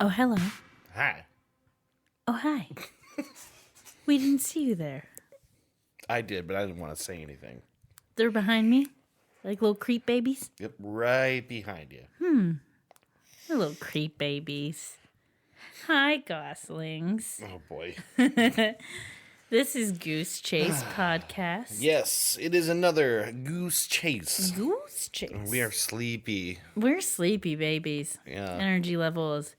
Oh, hello. Hi. Oh, hi. We didn't see you there. I did, but I didn't want to say anything. They're behind me, like little creep babies. Yep, right behind you. They're little creep babies. Hi, goslings. Oh, boy. This is Goose Chase Podcast. Yes, it is another goose chase. Goose Chase. We are sleepy. We're sleepy babies. Yeah. Energy level is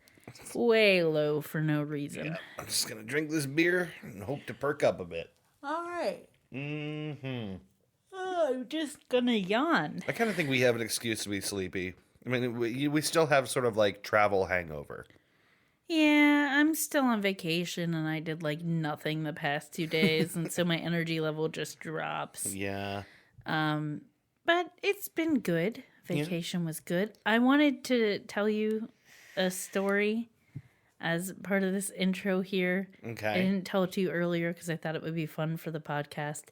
way low for no reason. Yeah, I'm just going to drink this beer and hope to perk up a bit. All right. Mm-hmm. Oh, I'm just gonna yawn. I kind of think we have an excuse to be sleepy. I mean, we still have sort of like travel hangover. Yeah, I'm still on vacation and I did like nothing the past 2 days, and so my energy level just drops. Yeah. But it's been good. Vacation was good. I wanted to tell you a story as part of this intro here. Okay. I didn't tell it to you earlier because I thought it would be fun for the podcast.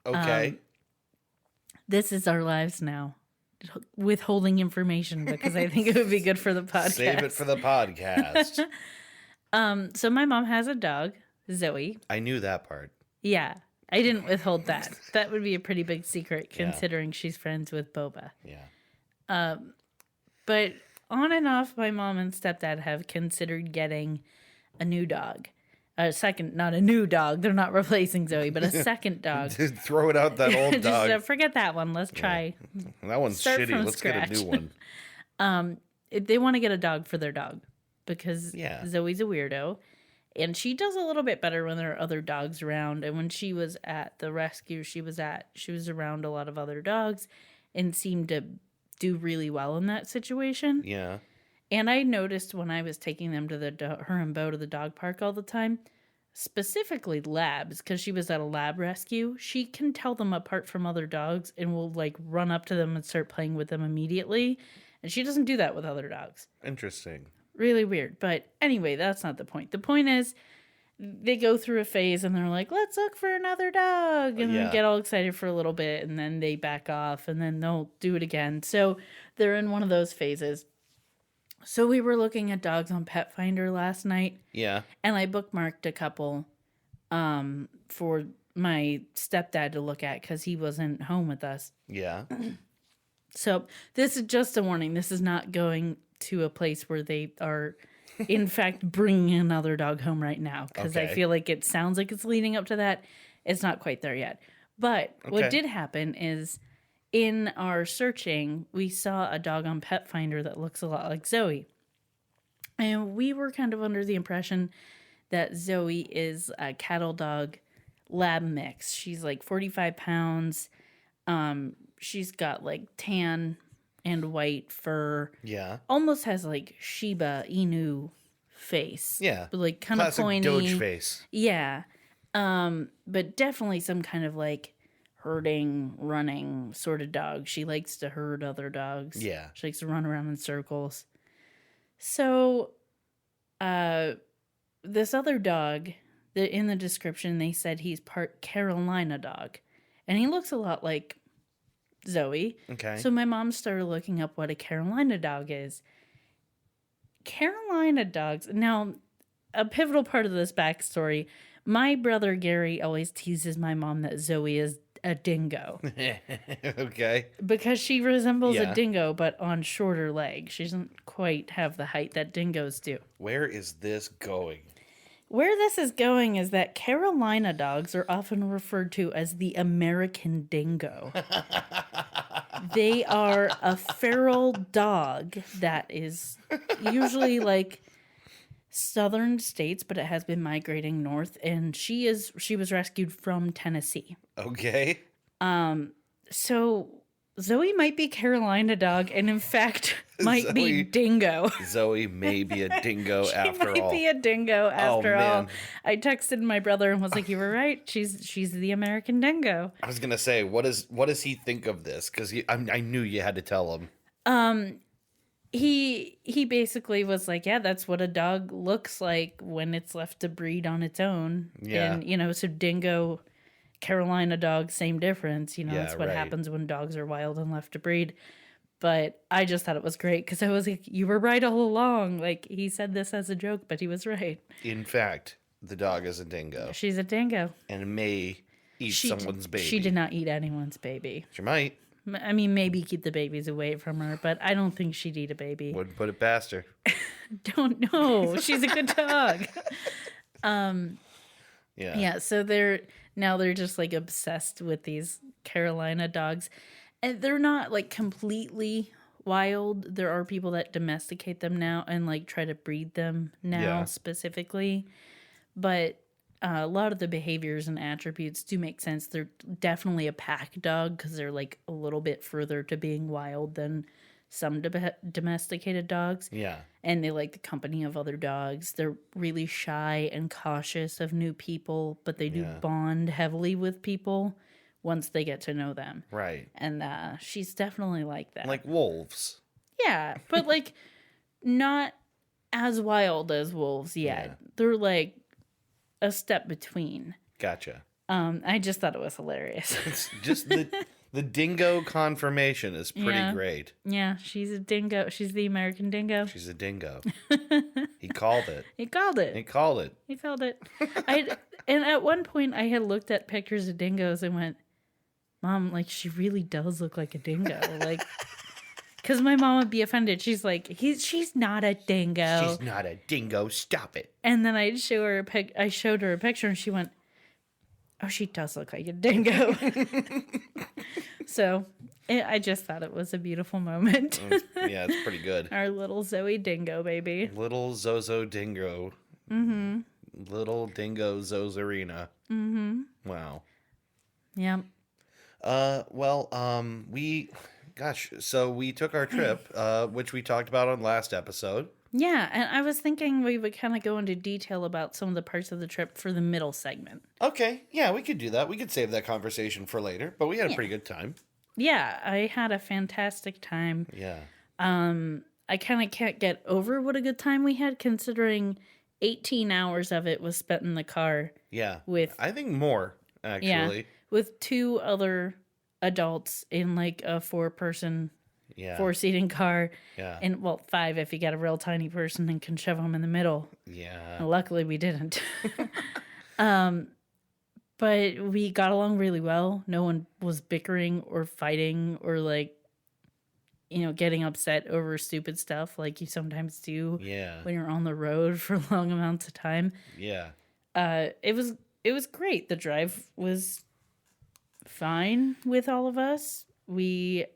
Okay. This is our lives now. Withholding information because I think it would be good for the podcast. Save it for the podcast. So my mom has a dog, Zoe. I knew that part. Yeah, I didn't withhold that. That would be a pretty big secret considering she's friends with Boba. Yeah. But on and off, my mom and stepdad have considered getting a new dog. A second, not a new dog. They're not replacing Zoe, but a second dog. Throw it out that old dog. Just forget that one. Let's try. That one's Start shitty. from Let's scratch. get a new one. They want to get a dog for their dog because Yeah. Zoe's a weirdo. And she does a little bit better when there are other dogs around. And when she was at the rescue she was around a lot of other dogs and seemed to do really well in that situation. Yeah. And I noticed when I was taking them to her and Bo to the dog park all the time, specifically labs, because she was at a lab rescue, she can tell them apart from other dogs and will like run up to them and start playing with them immediately. And she doesn't do that with other dogs. Interesting. Really weird. But anyway, that's not the point. The point is they go through a phase and they're like, let's look for another dog. And then get all excited for a little bit and then they back off and then they'll do it again. So they're in one of those phases. So we were looking at dogs on Pet Finder last night. Yeah. And I bookmarked a couple for my stepdad to look at because he wasn't home with us. Yeah. So this is just a warning. This is not going to a place where they are, in fact, bringing another dog home right now. Because I feel like it sounds like it's leading up to that. It's not quite there yet. But what did happen is in our searching, we saw a dog on Pet Finder that looks a lot like Zoe. And we were kind of under the impression that Zoe is a cattle dog lab mix. She's like 45 pounds. She's got like tan and white fur. Yeah. Almost has like Shiba Inu face. Yeah. But like kind of pointy. Doge face. Yeah. But definitely some kind of like herding, running sort of dog. She likes to herd other dogs. Yeah. She likes to run around in circles. So, this other dog, in the description, they said he's part Carolina dog. And he looks a lot like Zoe. Okay. So my mom started looking up what a Carolina dog is. Carolina dogs. Now, a pivotal part of this backstory, my brother Gary always teases my mom that Zoe is a dingo. Okay. Because she resembles a dingo, but on shorter legs. She doesn't quite have the height that dingoes do. Where is this going? Where this is going is that Carolina dogs are often referred to as the American dingo. They are a feral dog that is usually like southern states, but it has been migrating north, and she was rescued from Tennessee. Okay. So Zoe might be Carolina dog, and in fact might be dingo. Zoe may be a dingo after all. She might be a dingo after all. Man. I texted my brother and was like, "You were right. She's the American dingo." I was gonna say, what does he think of this? Because I knew you had to tell him. He basically was like, yeah, that's what a dog looks like when it's left to breed on its own. Yeah. And, so dingo, Carolina dog, same difference. That's what right. happens when dogs are wild and left to breed. But I just thought it was great because I was like, you were right all along. Like, he said this as a joke, but he was right. In fact, the dog is a dingo. She's a dingo. And may eat someone's baby. She did not eat anyone's baby. She might. I mean, maybe keep the babies away from her, but I don't think she'd eat a baby. Wouldn't put it past her. Don't know. She's a good dog. Yeah, so they're just like obsessed with these Carolina dogs. And they're not like completely wild. There are people that domesticate them now and like try to breed them now specifically. But a lot of the behaviors and attributes do make sense. They're definitely a pack dog because they're like a little bit further to being wild than some domesticated dogs. Yeah. And they like the company of other dogs. They're really shy and cautious of new people, but they do bond heavily with people once they get to know them. Right. And she's definitely like that. Like wolves. Yeah, but like not as wild as wolves yet. Yeah. They're like a step between. Gotcha. I just thought it was hilarious. It's just the dingo confirmation is pretty great. Yeah, she's a dingo. She's the American dingo. She's a dingo. He called it. He called it. He called it. He called it. And at one point I had looked at pictures of dingoes and went, Mom, like she really does look like a dingo. Like, because my mom would be offended. She's like, she's not a dingo. She's not a dingo. Stop it. And then I showed her a picture and she went, oh, she does look like a dingo. So I just thought it was a beautiful moment. Yeah, it's pretty good. Our little Zoe dingo baby. Little Zozo dingo. Mm-hmm. Little dingo Zozarina. Mm-hmm. Wow. Yeah. So we took our trip, which we talked about on last episode. Yeah, and I was thinking we would kind of go into detail about some of the parts of the trip for the middle segment. Okay, yeah, we could do that. We could save that conversation for later, but we had a pretty good time. Yeah, I had a fantastic time. Yeah. I kind of can't get over what a good time we had, considering 18 hours of it was spent in the car. Yeah. With I think more, actually. Yeah, with two other adults in like a four-seating car. Yeah. And, well, 5 if you got a real tiny person and can shove them in the middle. Yeah. And luckily we didn't. But we got along really well. No one was bickering or fighting or like, getting upset over stupid stuff like you sometimes do when you're on the road for long amounts of time. Yeah. It was great. The drive was fine with all of us. We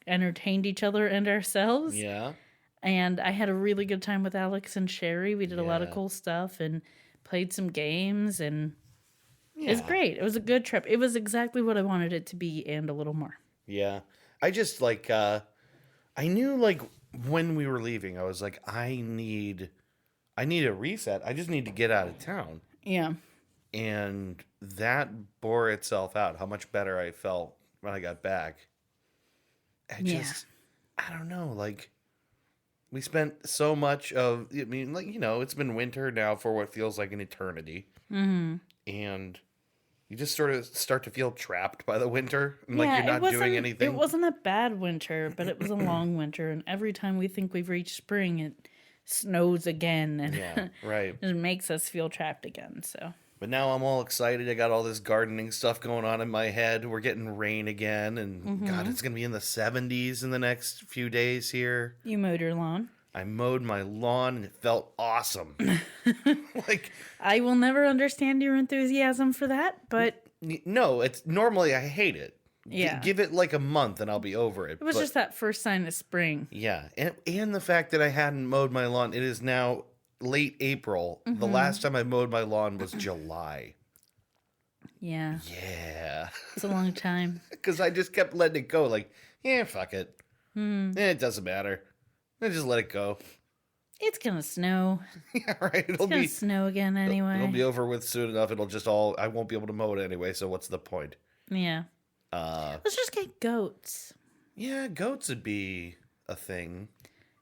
entertained each other and ourselves. Yeah. And I had a really good time with Alex and Sherry. We did a lot of cool stuff and played some games, and it was great. It was a good trip. It was exactly what I wanted it to be and a little more. Yeah. I just like I knew like when we were leaving, I was like, I need a reset. I just need to get out of town. Yeah. And that bore itself out, how much better I felt when I got back. I don't know, like, we spent so much of, I mean, like, it's been winter now for what feels like an eternity. Mm-hmm. And you just sort of start to feel trapped by the winter. And like you're not doing anything. It wasn't a bad winter, but it was a long winter. And every time we think we've reached spring, it snows again. And right. It makes us feel trapped again, so. But now I'm all excited. I got all this gardening stuff going on in my head. We're getting rain again. And God, it's going to be in the 70s in the next few days here. You mowed your lawn? I mowed my lawn and it felt awesome. Like, I will never understand your enthusiasm for that, but no, it's normally I hate it. Yeah. Give it like a month and I'll be over it. It was just that first sign of spring. Yeah. And the fact that I hadn't mowed my lawn, it is now late April. The last time I mowed my lawn was July. Yeah. Yeah. It's a long time. Because I just kept letting it go. Like, fuck it. It doesn't matter. I just let it go. It's gonna snow. Yeah, right. It's gonna snow again anyway. It'll be over with soon enough. It'll just I won't be able to mow it anyway, so what's the point? Yeah. Let's just get goats. Yeah, goats would be a thing.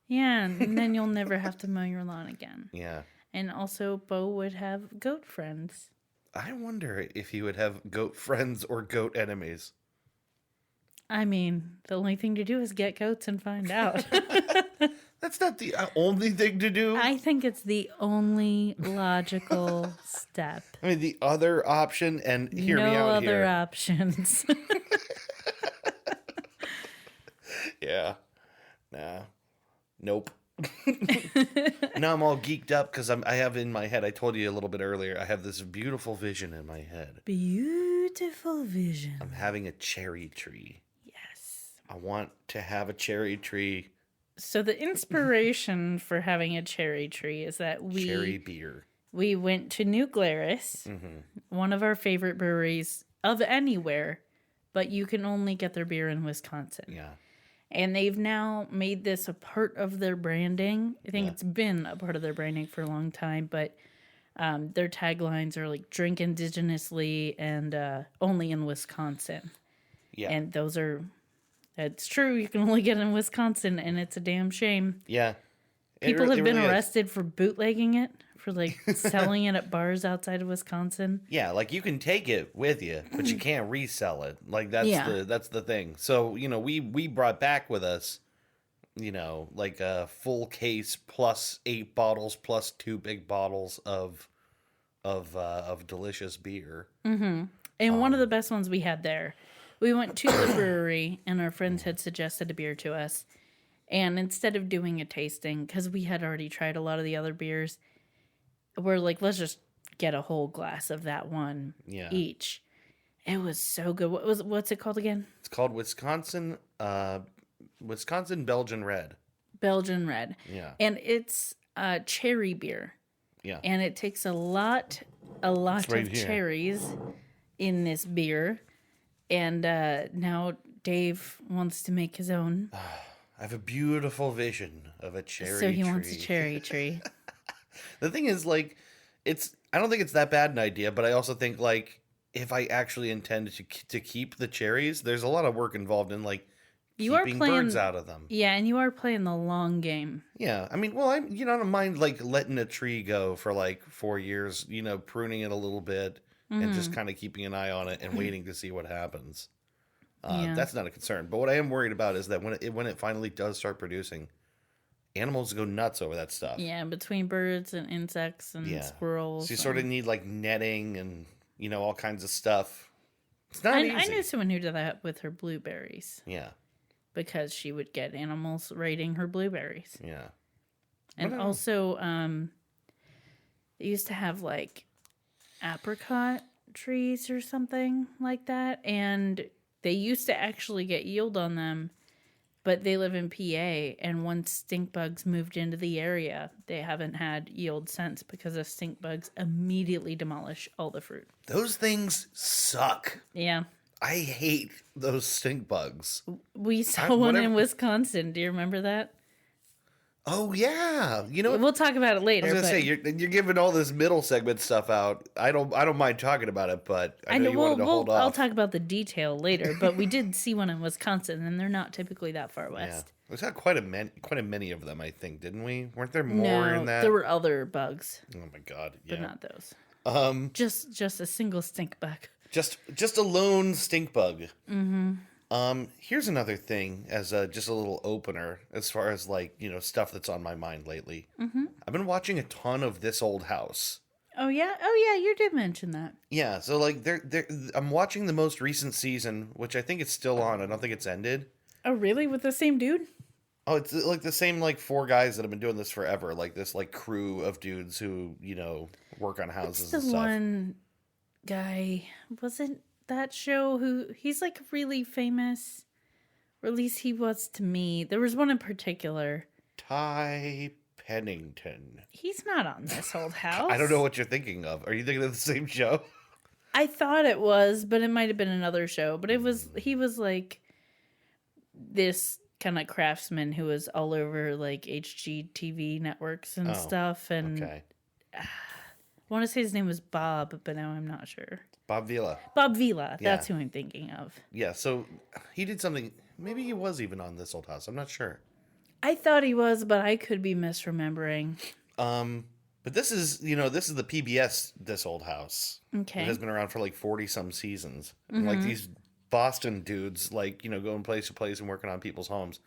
Yeah, and then you'll never have to mow your lawn again. Yeah. And also, Bo would have goat friends. I wonder if he would have goat friends or goat enemies. I mean, the only thing to do is get goats and find out. That's not the only thing to do. I think it's the only logical step. I mean, the other option, and hear me No out other here. options. Yeah. Nah. Nope. Now I'm all geeked up because I have in my head, I told you a little bit earlier, I have this beautiful vision in my head. Beautiful vision. I'm having a cherry tree. Yes. I want to have a cherry tree. So the inspiration for having a cherry tree is that Cherry beer. we went to New Glarus, one of our favorite breweries of anywhere, but you can only get their beer in Wisconsin. Yeah. And they've now made this a part of their branding. I think it's been a part of their branding for a long time, but their taglines are like drink indigenously and only in Wisconsin. Yeah. And those are, it's true, you can only get in Wisconsin, and it's a damn shame. Yeah. People have been really is. arrested for bootlegging it, for like selling it at bars outside of Wisconsin. Yeah, like you can take it with you, but you can't resell it. Like that's the thing. So, we brought back with us, like a full case plus 8 bottles plus 2 big bottles of delicious beer. And one of the best ones we had there. We went to the brewery and our friends had suggested a beer to us. And instead of doing a tasting, because we had already tried a lot of the other beers, we're like, let's just get a whole glass of that one each. It was so good. What's it called again? It's called Wisconsin Belgian Red. Belgian Red. Yeah. And it's cherry beer. Yeah. And it takes a lot of right here. cherries in this beer. And now Dave wants to make his own. I have a beautiful vision of a cherry tree. So he wants a cherry tree. The thing is, like, I don't think it's that bad an idea, but I also think, like, if I actually intend to keep the cherries, there's a lot of work involved in, like, keeping birds out of them. Yeah, and you are playing the long game. Yeah, I mean, well, I don't mind, like, letting a tree go for, like, 4 years, pruning it a little bit and just kind of keeping an eye on it and waiting to see what happens. That's not a concern. But what I am worried about is that when it finally does start producing, animals go nuts over that stuff. Yeah, between birds and insects and squirrels. So you sort of need like netting and all kinds of stuff. It's not easy. I knew someone who did that with her blueberries. Yeah. Because she would get animals raiding her blueberries. Yeah. And also, they used to have like apricot trees or something like that, and they used to actually get yield on them, but they live in PA, and once stink bugs moved into the area, they haven't had yield since because the stink bugs immediately demolish all the fruit. Those things suck. Yeah. I hate those stink bugs. We saw one in Wisconsin. Do you remember that? Oh, yeah. You know what? We'll talk about it later. I was going to say, you're giving all this middle segment stuff out. I don't mind talking about it, but I know you wanted to hold off. I'll talk about the detail later, but we did see one in Wisconsin, and they're not typically that far west. Yeah. We saw quite a many of them, I think, didn't we? Weren't there more in that? There were other bugs. Oh my god, yeah. But not those. Just a single stink bug. Just a lone stink bug. Mm-hmm. Here's another thing as just a little opener as far as like, stuff that's on my mind lately. Mm-hmm. I've been watching a ton of This Old House. Oh yeah, you did mention that. Yeah, so like I'm watching the most recent season, which I think it's still on. I don't think it's ended. Oh really? With the same dude? Oh, it's like the same like 4 guys that have been doing this forever, like this like crew of dudes who work on houses and stuff. The one guy, wasn't that show he's like really famous, or at least he was to me. There was one in particular. Ty Pennington. He's not on This Old House. I don't know what you're thinking of. Are you thinking of the same show? I thought it was, but it might have been another show. But he was like this kind of craftsman who was all over like HGTV networks and stuff. And okay. I want to say his name was Bob, but now I'm not sure. Bob Vila. Bob Vila. That's who I'm thinking of. Yeah, so he did something. Maybe he was even on This Old House. I'm not sure. I thought he was, but I could be misremembering. But this is the PBS This Old House. Okay. It has been around for like 40 some seasons. Mm-hmm. And like these Boston dudes, like, going place to place and working on people's homes.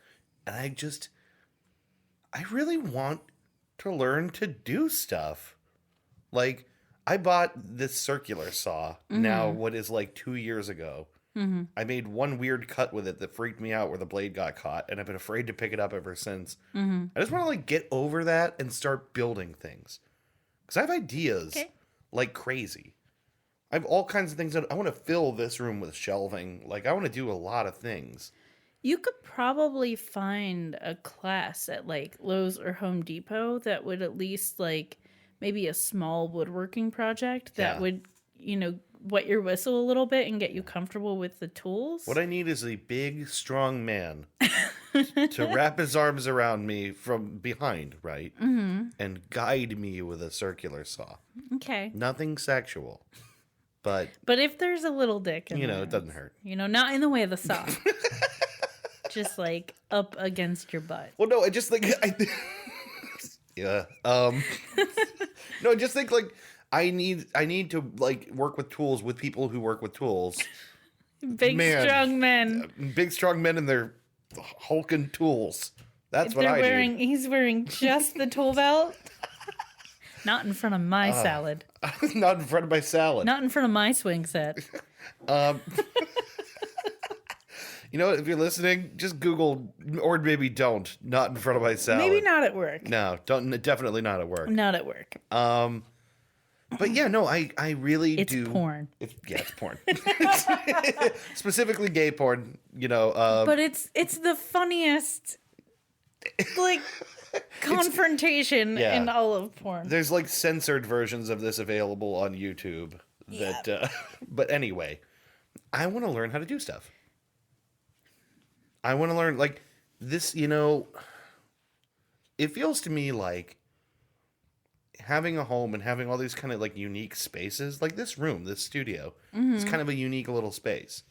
And I really want to learn to do stuff. Like, I bought this circular saw now, what is like 2 years ago. I made one weird cut with it that freaked me out where the blade got caught, and I've been afraid to pick it up ever since. I just want to like get over that and start building things. Because I have ideas like crazy. I have all kinds of things that I want to fill this room with shelving. Like, I want to do a lot of things. You could probably find a class at like Lowe's or Home Depot that would at least like maybe a small woodworking project that would, wet your whistle a little bit and get you comfortable with the tools. What I need is a big, strong man to wrap his arms around me from behind, right? And guide me with a circular saw. Okay. Nothing sexual. But if there's a little dick in there, it doesn't hurt. Not in the way of the saw. Just like up against your butt. Well, no, I just think yeah. No, I just think like I need to like work with tools with people who work with tools. Strong men. Big strong men and their hulking tools. That's what I need. He's wearing just the tool belt. Not in front of my salad. Not in front of my salad. Not in front of my swing set. You know what? If you're listening, just Google, or maybe don't, not in front of my salad. Maybe not at work. No, definitely not at work. Not at work. But yeah, no, I really do. It's porn. It's porn. Specifically gay porn, But it's the funniest, like, confrontation in all of porn. There's like censored versions of this available on YouTube. But anyway, I want to learn how to do stuff. I want to learn, like, this, it feels to me like having a home and having all these kind of, like, unique spaces, like this room, this studio, is kind of a unique little space.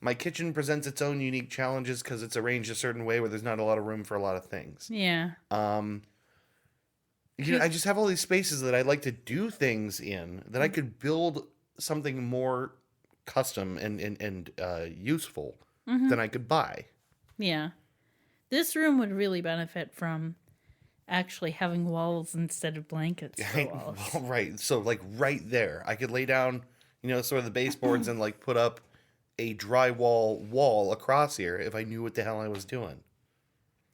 My kitchen presents its own unique challenges because it's arranged a certain way where there's not a lot of room for a lot of things. Yeah. I just have all these spaces that I like to do things in that I could build something more custom and useful than I could buy. Yeah. This room would really benefit from actually having walls instead of blankets for walls. Well, right. So, like, right there, I could lay down, sort of the baseboards and, like, put up a drywall wall across here if I knew what the hell I was doing.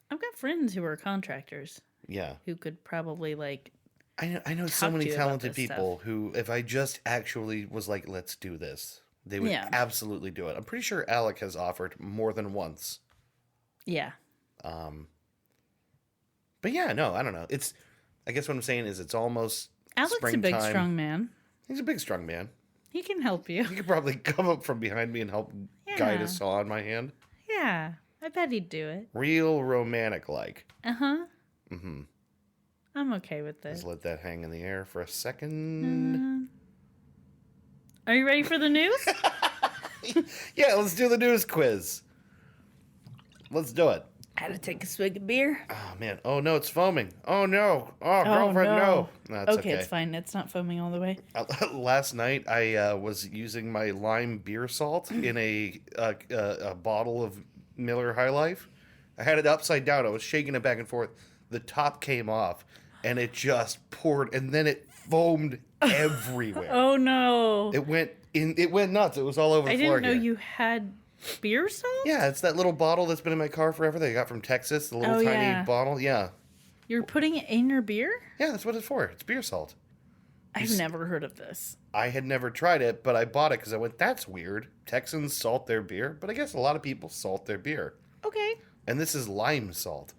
I've got friends who are contractors. Yeah. Who could probably, like, I know so many talented people who, if I just actually was like, let's do this, they would absolutely do it. I'm pretty sure Alec has offered more than once. Yeah. But yeah, no, I don't know. I guess what I'm saying is it's almost Alec's springtime. A big, strong man. He's a big, strong man. He can help you. He could probably come up from behind me and help guide a saw in my hand. Yeah, I bet he'd do it. Real romantic-like. Uh-huh. I'm okay with this. Just let that hang in the air for a second. Are you ready for the news? Yeah, let's do the news quiz. Let's do it. I had to take a swig of beer. Oh, man. Oh, no, it's foaming. Oh, no. Oh, girlfriend, no. That's okay. It's fine. It's not foaming all the way. Last night, I was using my lime beer salt in a bottle of Miller High Life. I had it upside down. I was shaking it back and forth. The top came off, and it just poured, and then it foamed everywhere. Oh, no. It went nuts. It was all over the floor. I didn't know you had beer salt? Yeah, it's that little bottle that's been in my car forever that I got from Texas. The little tiny bottle. Yeah. You're putting it in your beer? Yeah, that's what it's for. It's beer salt. I've never heard of this. I had never tried it, but I bought it because I went, that's weird. Texans salt their beer, but I guess a lot of people salt their beer. Okay. And this is lime salt.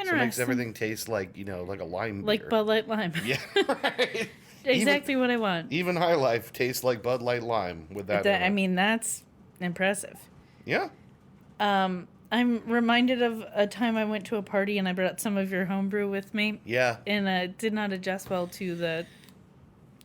So it makes everything taste like, like a lime beer. Like Bud Light Lime. Yeah, right. Exactly what I want. Even High Life tastes like Bud Light Lime with that. I mean, that's impressive. Yeah. I'm reminded of a time I went to a party and I brought some of your homebrew with me. Yeah. And it did not adjust well to the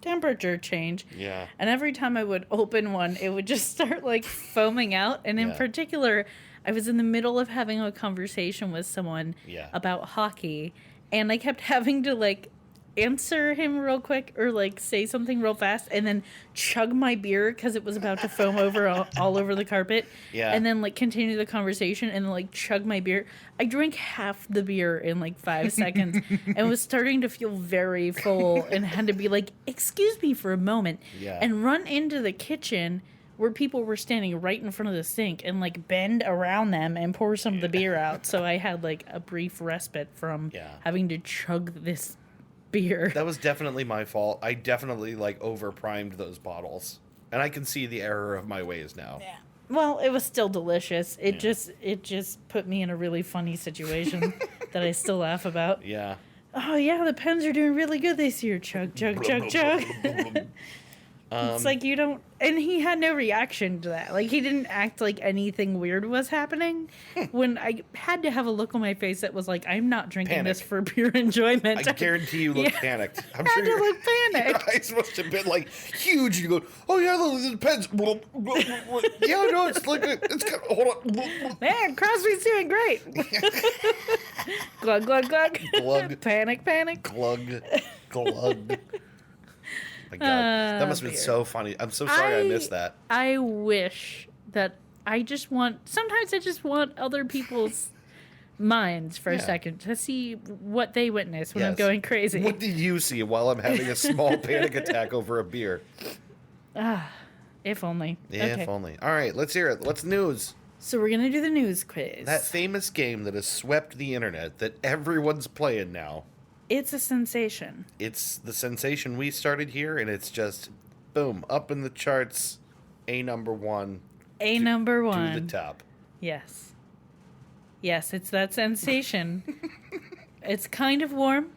temperature change. Yeah. And every time I would open one, it would just start like foaming out. And in particular, I was in the middle of having a conversation with someone about hockey. And I kept having to like answer him real quick or like say something real fast and then chug my beer because it was about to foam over all over the carpet. Yeah. And then like continue the conversation and like chug my beer. I drank half the beer in like 5 seconds and was starting to feel very full and had to be like, excuse me for a moment. Yeah. And run into the kitchen where people were standing right in front of the sink and like bend around them and pour some of the beer out. So I had like a brief respite from having to chug this beer. That was definitely my fault. I definitely like overprimed those bottles. And I can see the error of my ways now. Yeah. Well, it was still delicious. It just put me in a really funny situation that I still laugh about. Yeah. Oh yeah, the Pens are doing really good this year. Chug, chug, chug, chug. It's like you don't... And he had no reaction to that. Like, he didn't act like anything weird was happening. When I had to have a look on my face that was like, I'm not drinking this for pure enjoyment. I guarantee you looked panicked. I'm sure you look panicked. Your eyes must have been, like, huge. You go, oh, yeah, the Pens. Yeah, no, it's like... It's hold on. Man, Crosby's doing great. Glug, glug, glug. Glug. Panic, panic. Glug. Glug. My God, that must have been so funny. I'm so sorry I missed that. I wish that sometimes I just want other people's minds for a second to see what they witness when I'm going crazy. What did you see while I'm having a small panic attack over a beer? If only. Yeah, if only. All right, let's hear it. What's news? So we're going to do the news quiz. That famous game that has swept the internet that everyone's playing now. It's a sensation. It's the sensation we started here, and it's just, boom, up in the charts, number one. Number one. To the top. Yes. Yes, it's that sensation. It's kind of warm,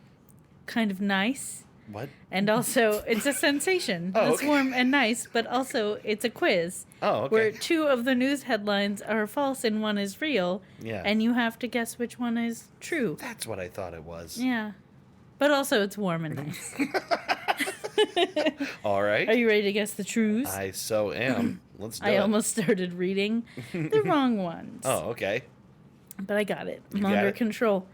kind of nice. What? And also, it's a sensation. It's warm and nice, but also it's a quiz. Oh, okay. Where 2 of the news headlines are false and 1 is real. Yeah. And you have to guess which one is true. That's what I thought it was. Yeah. But also, it's warm and nice. All right. Are you ready to guess the truths? I so am. Let's do it. I almost started reading the wrong ones. Oh, okay. But I got it. I'm under control.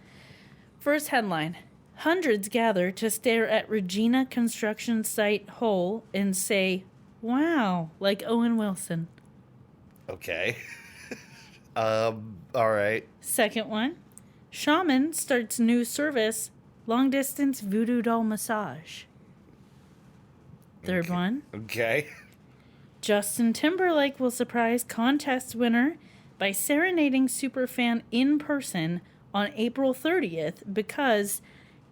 First headline. Hundreds gather to stare at Regina construction site hole and say, wow, like Owen Wilson. Okay. All right. Second one. Shaman starts new service, long distance voodoo doll massage. Third one. Okay. Justin Timberlake will surprise contest winner by serenading superfan in person on April 30th because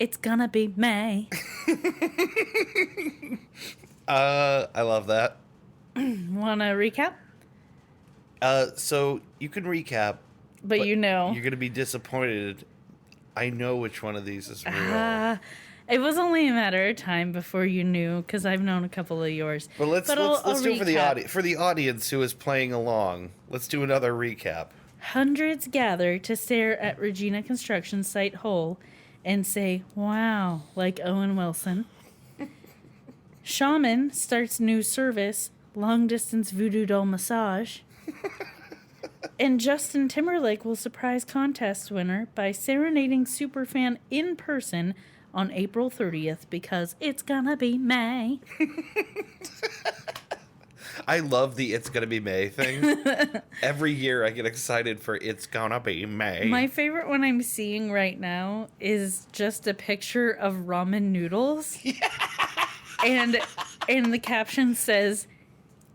it's gonna be May. I love that. Wanna recap? So you can recap, but you know you're gonna be disappointed. I know which one of these is real. It was only a matter of time before you knew, because I've known a couple of yours. But let's do it for the audience who is playing along. Let's do another recap. Hundreds gather to stare at Regina construction site hole and say, wow, like Owen Wilson. Shaman starts new service, long distance voodoo doll massage. And Justin Timberlake will surprise contest winner by serenading superfan in person on April 30th because it's gonna be May. I love the "it's gonna be May" thing. Every year I get excited for "it's gonna be May." My favorite one I'm seeing right now is just a picture of ramen noodles. Yeah. And the caption says,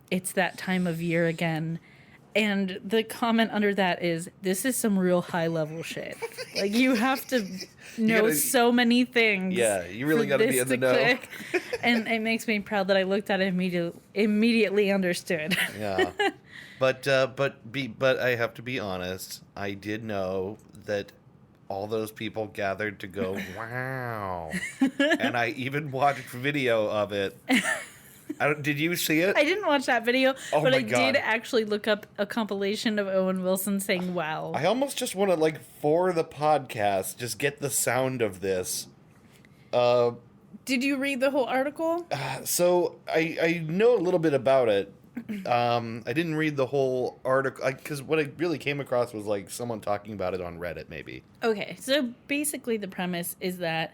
"It's that time of year again." And the comment under that is, this is some real high-level shit. Like, you have to know so many things. Yeah, you really got to be in the know. And it makes me proud that I looked at it immediately understood. Yeah. But I have to be honest. I did know that all those people gathered to go, wow. And I even watched video of it. Did you see it? I didn't watch that video, but I did actually look up a compilation of Owen Wilson saying wow. I almost just want to, like, for the podcast, just get the sound of this. Did you read the whole article? So I know a little bit about it. I didn't read the whole article, because what I really came across was, like, someone talking about it on Reddit, maybe. Okay, so basically the premise is that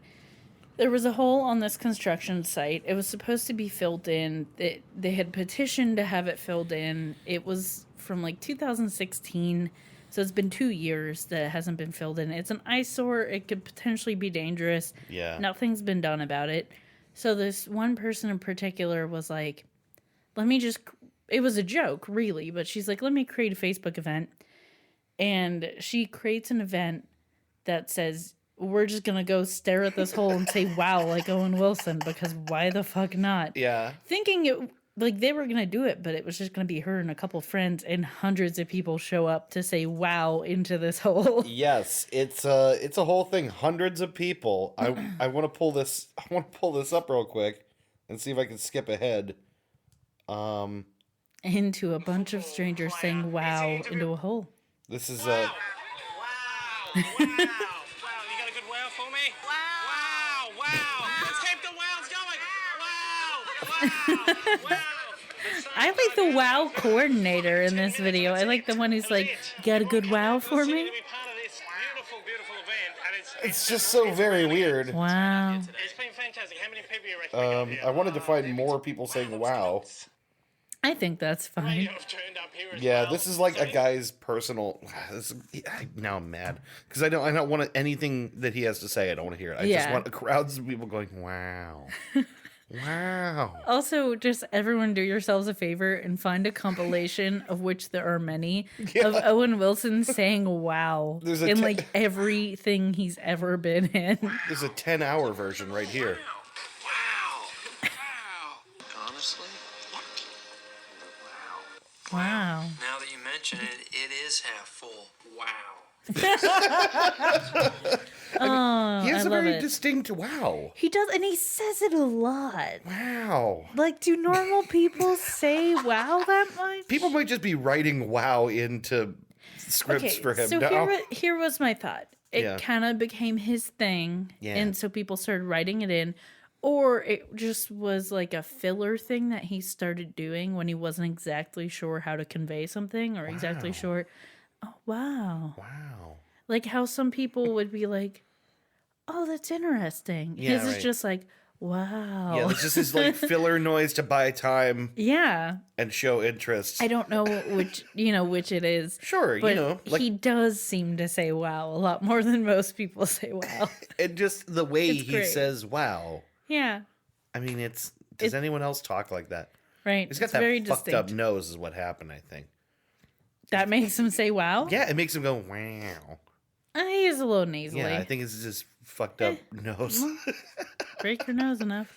There was a hole on this construction site. It was supposed to be filled in. They had petitioned to have it filled in. It was from like 2016, so it's been 2 years that it hasn't been filled in. It's an eyesore. It could potentially be dangerous. Yeah. Nothing's been done about it. So this one person in particular was like, let me just... It was a joke, really, but she's like, let me create a Facebook event. And she creates an event that says... We're just going to go stare at this hole and say, wow, like Owen Wilson, because why the fuck not? Yeah. Thinking it, like they were going to do it, but it was just going to be her and a couple friends, and hundreds of people show up to say, wow, into this hole. Yes, it's a whole thing. Hundreds of people. I want to pull this. I want to pull this up real quick and see if I can skip ahead. Into a bunch of strangers saying, wow, into a hole. This is Wow. Wow. You got a good wow for me? Wow. Let's keep the wows going. Wow. I like the wow coordinator in this video. I like the one who's like, you got a good wow for me? Beautiful event. It's just so very weird. Wow. It's been fantastic. How many people you reckon? I wanted to find more people saying wow. I think that's fine. Yeah, this is like a guy's personal. Now I'm mad because I don't want anything that he has to say. I don't want to hear it. I just want crowds of people going, "Wow, wow." Also, just everyone do yourselves a favor and find a compilation of which there are many of Owen Wilson saying "wow" in like everything he's ever been in. There's a 10-hour version right here. Wow. Honestly. Wow. Now that you mention it, it is half full. Wow. He has I a love very it. distinct wow. He does, and he says it a lot. Wow. Like, do normal people say wow that much? People might just be writing wow into scripts for him so now. here was my thought. It kind of became his thing, and so people started writing it in. Or it just was like a filler thing that he started doing when he wasn't exactly sure how to convey something or exactly sure. Oh, wow. Wow. Like how some people would be like, oh, that's interesting. Yeah, His is just like, wow. Yeah, it's just this like filler noise to buy time. Yeah. And show interest. I don't know which it is. Sure, but he does seem to say wow a lot more than most people say wow. And just the way he great. says wow. Yeah. I mean, does anyone else talk like that? Right. He's got it's that very fucked distinct. up nose is what happened, I think. That makes him say wow? Yeah, it makes him go, wow. He is a little nasally. Yeah, I think it's just fucked up nose. Break your nose enough.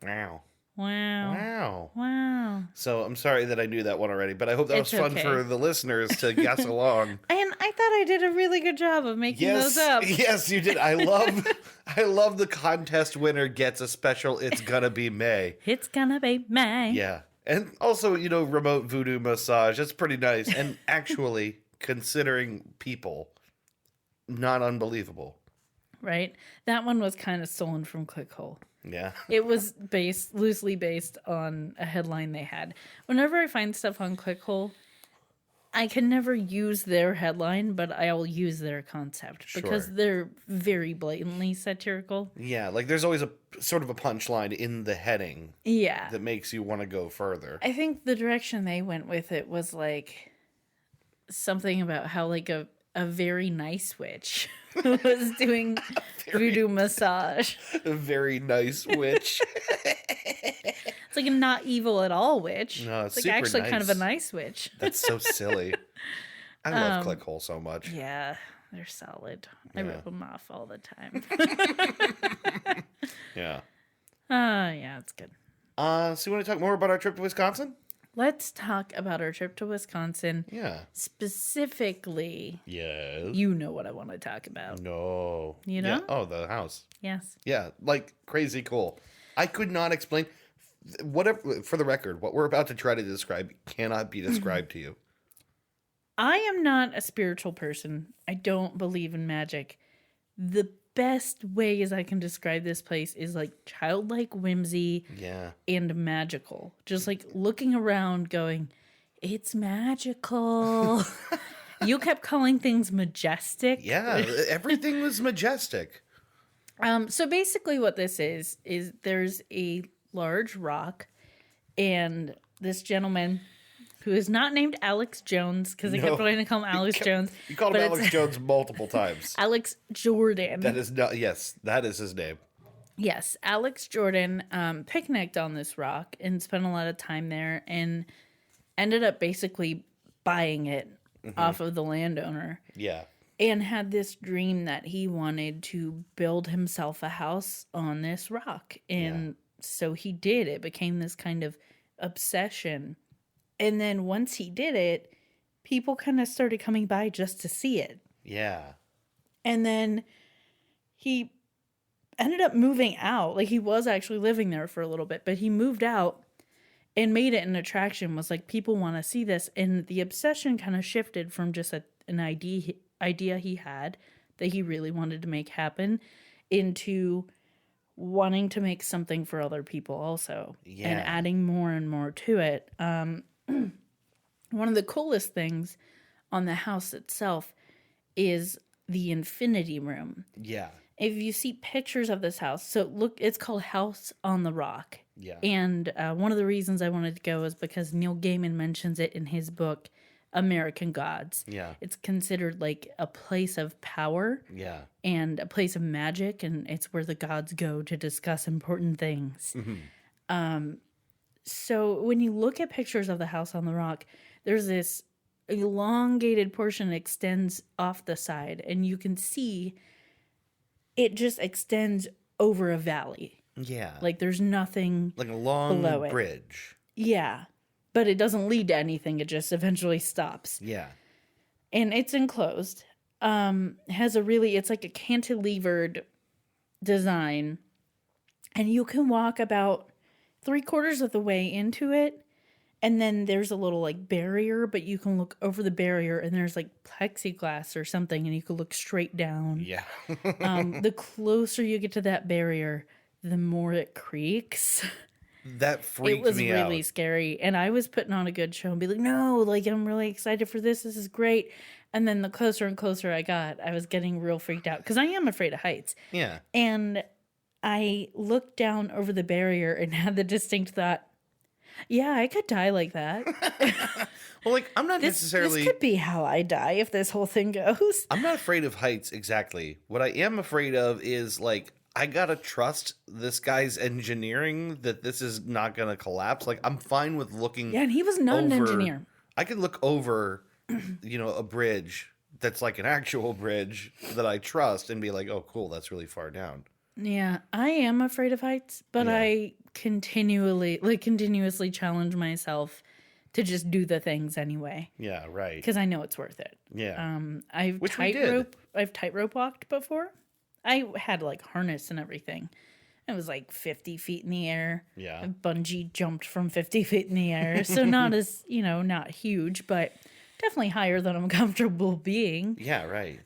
Wow. Wow. Wow. Wow. So I'm sorry that I knew that one already, but I hope that was fun okay. for the listeners to guess along. And I thought I did a really good job of making those up. Yes, you did. I love the contest winner gets a special It's Gonna Be May. It's gonna be May. Yeah. And also, remote voodoo massage. That's pretty nice. And actually, considering people, not unbelievable. Right? That one was kind of stolen from Clickhole. Yeah. It was loosely based on a headline they had. Whenever I find stuff on Clickhole, I can never use their headline, but I'll use their concept because they're very blatantly satirical. Yeah, like there's always a sort of a punchline in the heading. Yeah. That makes you want to go further. I think the direction they went with it was like something about how like a very nice witch was doing voodoo massage. A very nice witch. It's like a not evil at all witch. No, it's like super actually nice. kind of a nice witch. That's so silly. I love Clickhole so much. Yeah, they're solid. I rip them off all the time. Yeah. Yeah, it's good. So you want to talk more about our trip to Wisconsin? Let's talk about our trip to Wisconsin. Yeah. Specifically, Yes. you know what I want to talk about. No. You know? Yeah. Oh, the house. Yes. Yeah, like crazy cool. I could not explain whatever. For the record, what we're about to try to describe cannot be described to you. I am not a spiritual person. I don't believe in magic. The best ways I can describe this place is like childlike whimsy and magical. Just like looking around going, it's magical. You kept calling things majestic. Yeah, everything was majestic. So basically what this is there's a large rock, and this gentleman who is not named Alex Jones, because I kept wanting to call him Alex Jones. You called him Alex Jones multiple times. Alex Jordan. That is not, yes, that is his name. Yes, Alex Jordan picnicked on this rock and spent a lot of time there and ended up basically buying it off of the landowner. Yeah. And had this dream that he wanted to build himself a house on this rock. And so he did. It became this kind of obsession. And then once he did it, people kind of started coming by just to see it. Yeah. And then he ended up moving out. Like, he was actually living there for a little bit, but he moved out and made it an attraction. Was like, people want to see this. And the obsession kind of shifted from just an idea he had that he really wanted to make happen into wanting to make something for other people also. Yeah. And adding more and more to it. One of the coolest things on the house itself is the infinity room. Yeah. If you see pictures of this house, so look, it's called House on the Rock. Yeah. And one of the reasons I wanted to go is because Neil Gaiman mentions it in his book, American Gods. Yeah. It's considered like a place of power. Yeah. And a place of magic, and it's where the gods go to discuss important things. So when you look at pictures of the House on the Rock, there's this elongated portion that extends off the side, and you can see it just extends over a valley. Yeah. Like, there's nothing Like a long below it. bridge. Yeah. But it doesn't lead to anything. It just eventually stops. Yeah. And it's enclosed. Has a really, it's like a cantilevered design. And you can walk about 3/4 of the way into it. And then there's a little like barrier, but you can look over the barrier and there's like plexiglass or something, and you can look straight down. Yeah. The closer you get to that barrier, the more it creaks. That freaked It was me really out. scary. And I was putting on a good show and be like, no, like, I'm really excited for this. This is great. And then the closer and closer I got, I was getting real freaked out because I am afraid of heights. Yeah. And I looked down over the barrier and had the distinct thought, yeah, I could die like that. Well, like, I'm not necessarily... This could be how I die if this whole thing goes. I'm not afraid of heights exactly. What I am afraid of is, like, I gotta trust this guy's engineering that this is not gonna collapse. Like, I'm fine with looking... Yeah, and he was not an over- engineer. I could look over, a bridge that's like an actual bridge that I trust and be like, oh, cool, that's really far down. Yeah, I am afraid of heights, but Yeah. I continuously challenge myself to just do the things anyway Yeah, right. because I know it's worth it. Yeah. I've Which we did. tightrope walked before. I had like harness and everything. It was like 50 feet in the air. Yeah. I bungee jumped from 50 feet in the air, so not as not huge, but definitely higher than I'm comfortable being. Yeah, right.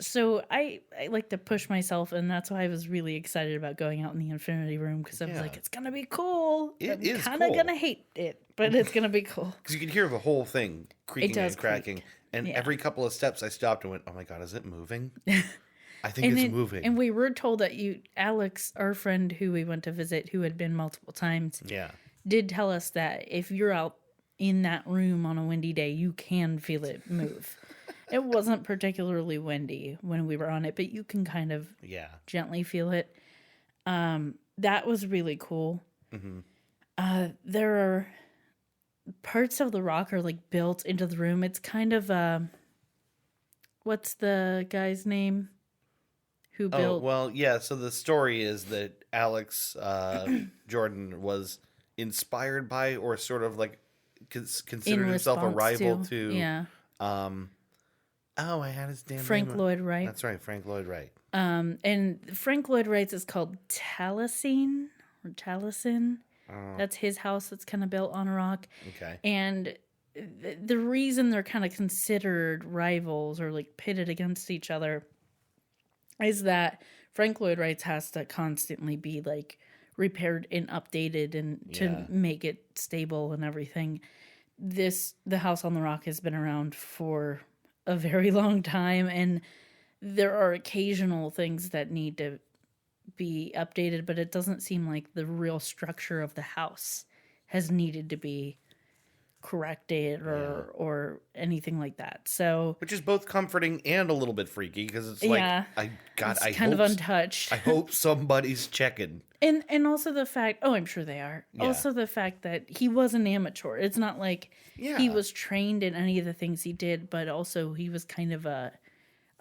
So I like to push myself, and that's why I was really excited about going out in the infinity room because I was Yeah. like, it's gonna be cool. It is kind of cool. gonna hate it, but it's gonna be cool. Because you can hear the whole thing creaking does and cracking. creak. And Yeah. every couple of steps I stopped and went, oh my God, is it moving? I think And it's then- moving. And we were told that Alex, our friend who we went to visit, who had been multiple times, Yeah. did tell us that if you're out in that room on a windy day, you can feel it move. It wasn't particularly windy when we were on it, but you can kind of Yeah. gently feel it. That was really cool. There are parts of the rock are like built into the room. It's kind of what's the guy's name who Oh, built? well, yeah. So the story is that Alex Jordan was inspired by, or sort of like considered himself a response rival to. yeah, Oh, I had his damn Frank name. Lloyd Wright. That's right, Frank Lloyd Wright. And Frank Lloyd Wright's is called Taliesin or Taliesin. That's his house that's kind of built on a rock. Okay. And the reason they're kind of considered rivals or like pitted against each other is that Frank Lloyd Wright's has to constantly be like repaired and updated and Yeah. to make it stable and everything. The house on the rock has been around for a very long time, and there are occasional things that need to be updated, but it doesn't seem like the real structure of the house has needed to be corrected or anything like that. So Which is both comforting and a little bit freaky because it's yeah, like, it's I kind hope, of untouched. I hope somebody's checking. And also the fact, oh, I'm sure they are. Yeah. Also the fact that he was an amateur. It's not like he Yeah. was trained in any of the things he did, but also he was kind of a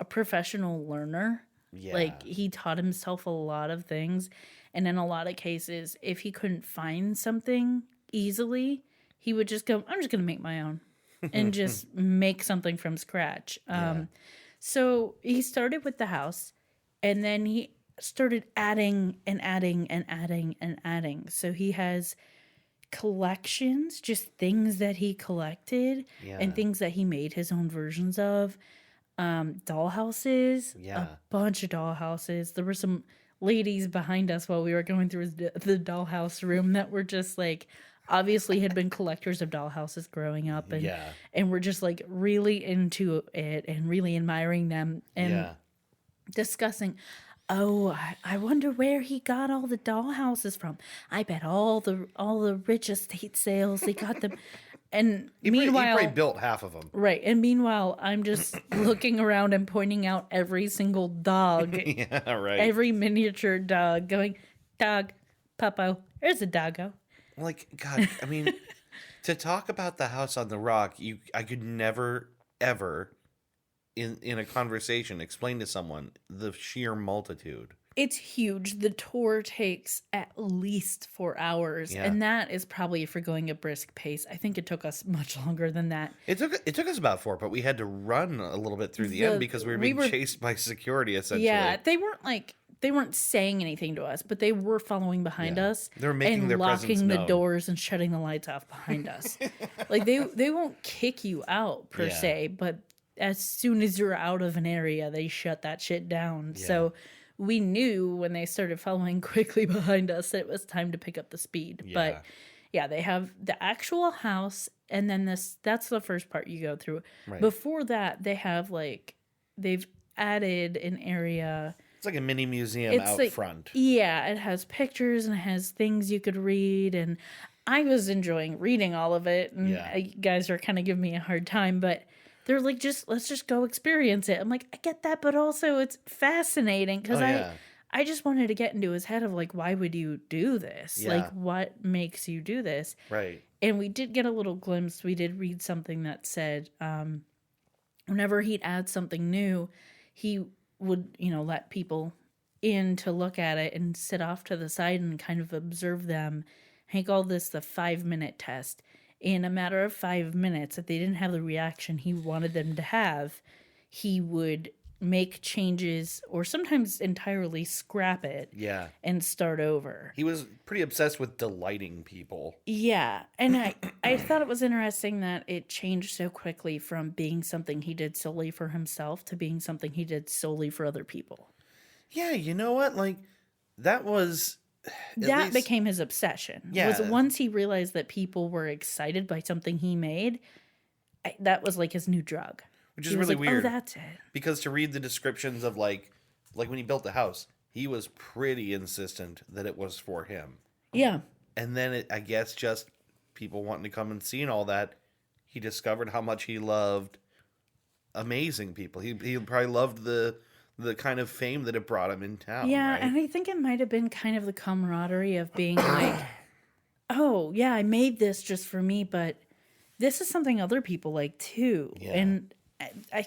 professional learner. Yeah. Like he taught himself a lot of things, and in a lot of cases, if he couldn't find something easily, he would just go, I'm just going to make my own and just make something from scratch. So he started with the house, and then he started adding and adding and adding and adding. So he has collections, just things that he collected and things that he made his own versions of. Dollhouses, a bunch of dollhouses. There were some ladies behind us while we were going through the dollhouse room that were just like obviously had been collectors of dollhouses growing up and were just like really into it and really admiring them and discussing, oh, I wonder where he got all the dollhouses from. I bet all the rich estate sales he got them. And meanwhile, he probably built half of them. right. And meanwhile, I'm just looking around and pointing out every single dog, Yeah, right. every miniature dog, going, dog, puppo, there's a doggo. Like, God, I mean, to talk about the house on the rock, I could never, ever, in a conversation, explain to someone the sheer multitude. It's huge. The tour takes at least 4 hours, and that is probably if we're going a brisk pace. I think it took us much longer than that. It took us about 4, but we had to run a little bit through the end because we were being chased by security, essentially. Yeah, they weren't saying anything to us, but they were following behind us. They were making and their presence locking the known. doors and shutting the lights off behind us. Like they won't kick you out per se, but as soon as you're out of an area, they shut that shit down. Yeah. So we knew when they started following quickly behind us that it was time to pick up the speed. Yeah. But yeah, they have the actual house, and then that's the first part you go through. Right. Before that, they have they've added an area. It's like a mini museum out front. Yeah, it has pictures and it has things you could read, and I was enjoying reading all of it. And you guys are kind of giving me a hard time, but they're like, let's just go experience it. I'm like, I get that, but also it's fascinating because I just wanted to get into his head of like, why would you do this? Yeah. Like, what makes you do this? Right. And we did get a little glimpse. We did read something that said, whenever he'd add something new, he would, let people in to look at it and sit off to the side and kind of observe them. He called this the 5-minute test. In a matter of 5 minutes, if they didn't have the reaction he wanted them to have, he would make changes or sometimes entirely scrap it and start over. He was pretty obsessed with delighting people. Yeah. And I thought it was interesting that it changed so quickly from being something he did solely for himself to being something he did solely for other people. Yeah, you know what? Like, that was... That became his obsession. Yeah. Was once he realized that people were excited by something he made, that was like his new drug. Which is really weird. Oh, that's it. Because to read the descriptions of like when he built the house, he was pretty insistent that it was for him. Yeah. And then I guess just people wanting to come and see and all that, he discovered how much he loved amazing people. He probably loved the kind of fame that it brought him in town. Yeah, right? and I think it might have been kind of the camaraderie of being like, oh, yeah, I made this just for me, but this is something other people like too. Yeah. And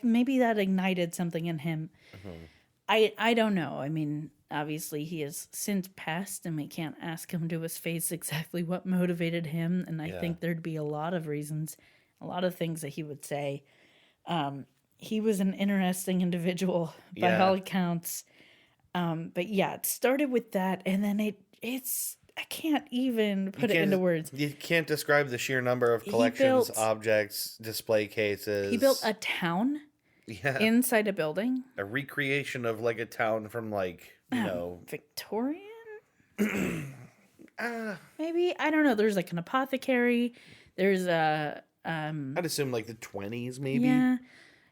maybe that ignited something in him. Mm-hmm. I don't know. I mean, obviously he has since passed and we can't ask him to his face exactly what motivated him. And I think there'd be a lot of reasons, a lot of things that he would say. He was an interesting individual by all accounts. But yeah, it started with that. And then it's I can't even put it into words. You can't describe the sheer number of collections, objects, display cases. He built a town inside a building. A recreation of like a town from Victorian? Maybe? I don't know. There's like an apothecary. There's a... I'd assume like the 20s maybe.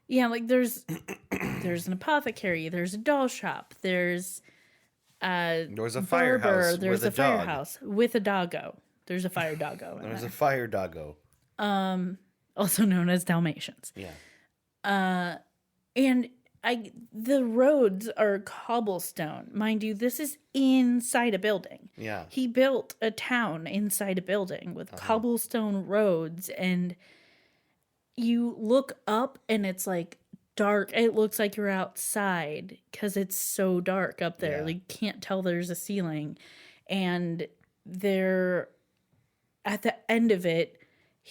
Yeah, like there's an apothecary. There's a doll shop. There's There was a barber. firehouse There's with a a dog. firehouse with a doggo. There's a fire doggo in There was there. a fire doggo. Also known as Dalmatians. Yeah. And the roads are cobblestone. Mind you, this is inside a building. Yeah. He built a town inside a building with cobblestone roads, and you look up and it's like dark. It looks like you're outside because it's so dark up there. Yeah. Like, you can't tell there's a ceiling. And there, at the end of it,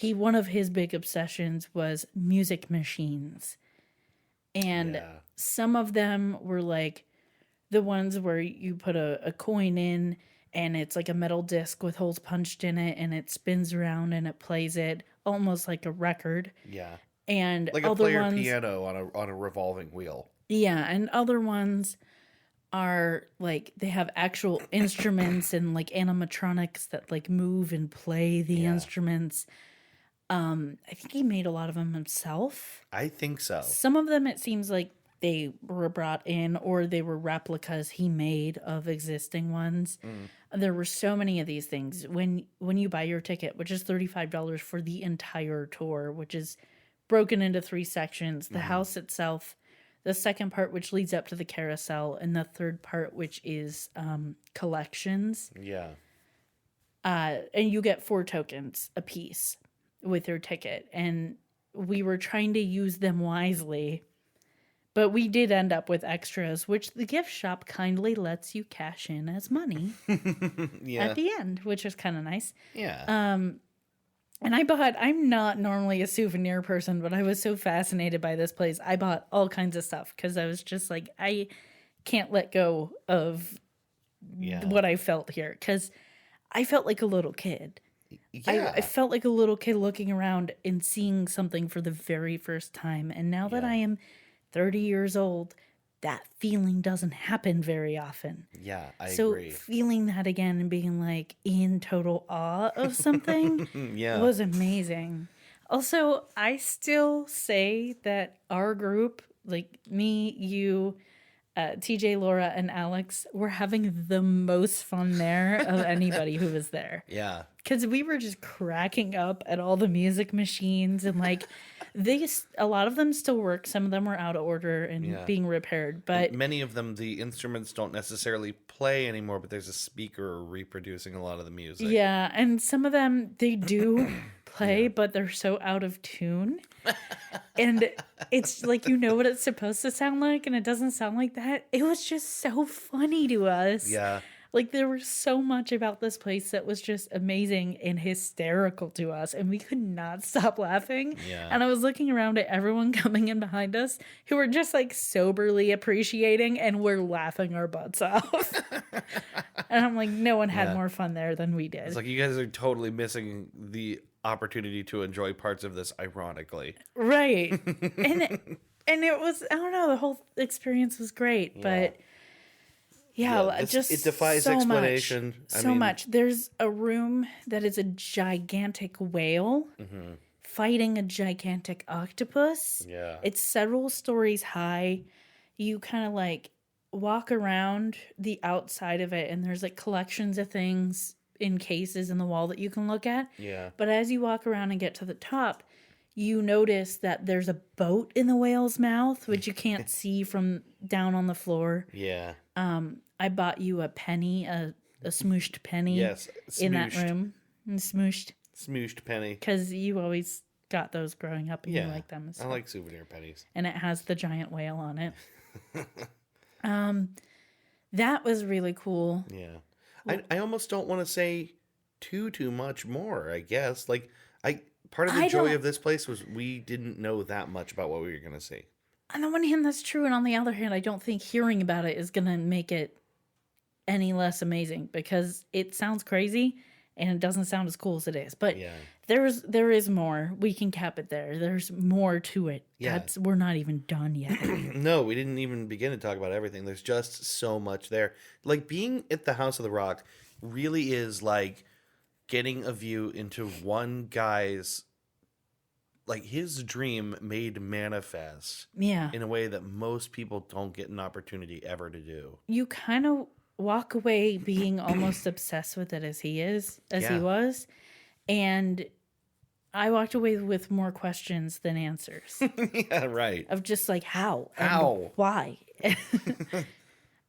one of his big obsessions was music machines. And some of them were like the ones where you put a coin in and it's like a metal disc with holes punched in it and it spins around and it plays it almost like a record. Yeah. And Like a other player ones, piano on a revolving wheel. yeah, and other ones are like they have actual instruments and like animatronics that like move and play the instruments. I think he made a lot of them himself. I think so. Some of them it seems like they were brought in or they were replicas he made of existing ones. There were so many of these things. When you buy your ticket, which is $35 for the entire tour, which is broken into 3 sections, the house itself, the second part which leads up to the carousel, and the third part which is collections. Yeah. And you get 4 tokens a piece with your ticket. And we were trying to use them wisely, but we did end up with extras, which the gift shop kindly lets you cash in as money Yeah. at the end, which is kind of nice. Yeah. And I'm not normally a souvenir person, but I was so fascinated by this place. I bought all kinds of stuff because I was just like, I can't let go of what I felt here because I felt like a little kid. Yeah. I felt like a little kid looking around and seeing something for the very first time. And now that I am 30 years old, that feeling doesn't happen very often. Yeah, I So agree. feeling that again and being like in total awe of something was amazing. Also, I still say that our group, like me, you, TJ, Laura, and Alex, were having the most fun there of anybody who was there. Yeah. Because we were just cracking up at all the music machines and like a lot of them still work. Some of them were out of order and being repaired, but many of them, the instruments don't necessarily play anymore, but there's a speaker reproducing a lot of the music. yeah, and some of them they do play, but they're so out of tune. And it's like, you know what it's supposed to sound like, and it doesn't sound like that. It was just so funny to us. Yeah. Like, there was so much about this place that was just amazing and hysterical to us, and we could not stop laughing. Yeah. And I was looking around at everyone coming in behind us who were just like soberly appreciating, and we're laughing our butts off. And I'm like, no one had more fun there than we did. It's like, you guys are totally missing the opportunity to enjoy parts of this ironically. Right. And it was, I don't know, the whole experience was great, but just it defies so explanation. Much, much. There's a room that is a gigantic whale fighting a gigantic octopus. Yeah. It's several stories high. You kind of like walk around the outside of it, and there's like collections of things in cases in the wall that you can look at. Yeah. But as you walk around and get to the top, you notice that there's a boat in the whale's mouth, which you can't see from down on the floor. Yeah. I bought you a penny, a smooshed penny in that room. And smooshed. Smooshed penny. Because you always got those growing up and you like them. I like souvenir pennies. And it has the giant whale on it. That was really cool. Yeah. I almost don't want to say too much more, I guess. Like, part of the joy of this place was we didn't know that much about what we were going to see. On the one hand, that's true. And on the other hand, I don't think hearing about it is going to make it any less amazing because it sounds crazy and it doesn't sound as cool as it is. But there is more. We can cap it there. There's more to it. Yeah. We're not even done yet. No, we didn't even begin to talk about everything. There's just so much there. Like, being at the House of the Rock really is like getting a view into one guy's, like, his dream made manifest Yeah. in a way that most people don't get an opportunity ever to do. You kind of walk away being almost obsessed with it as he Yeah. was. And I walked away with more questions than answers Yeah, right. of just like how How? and why.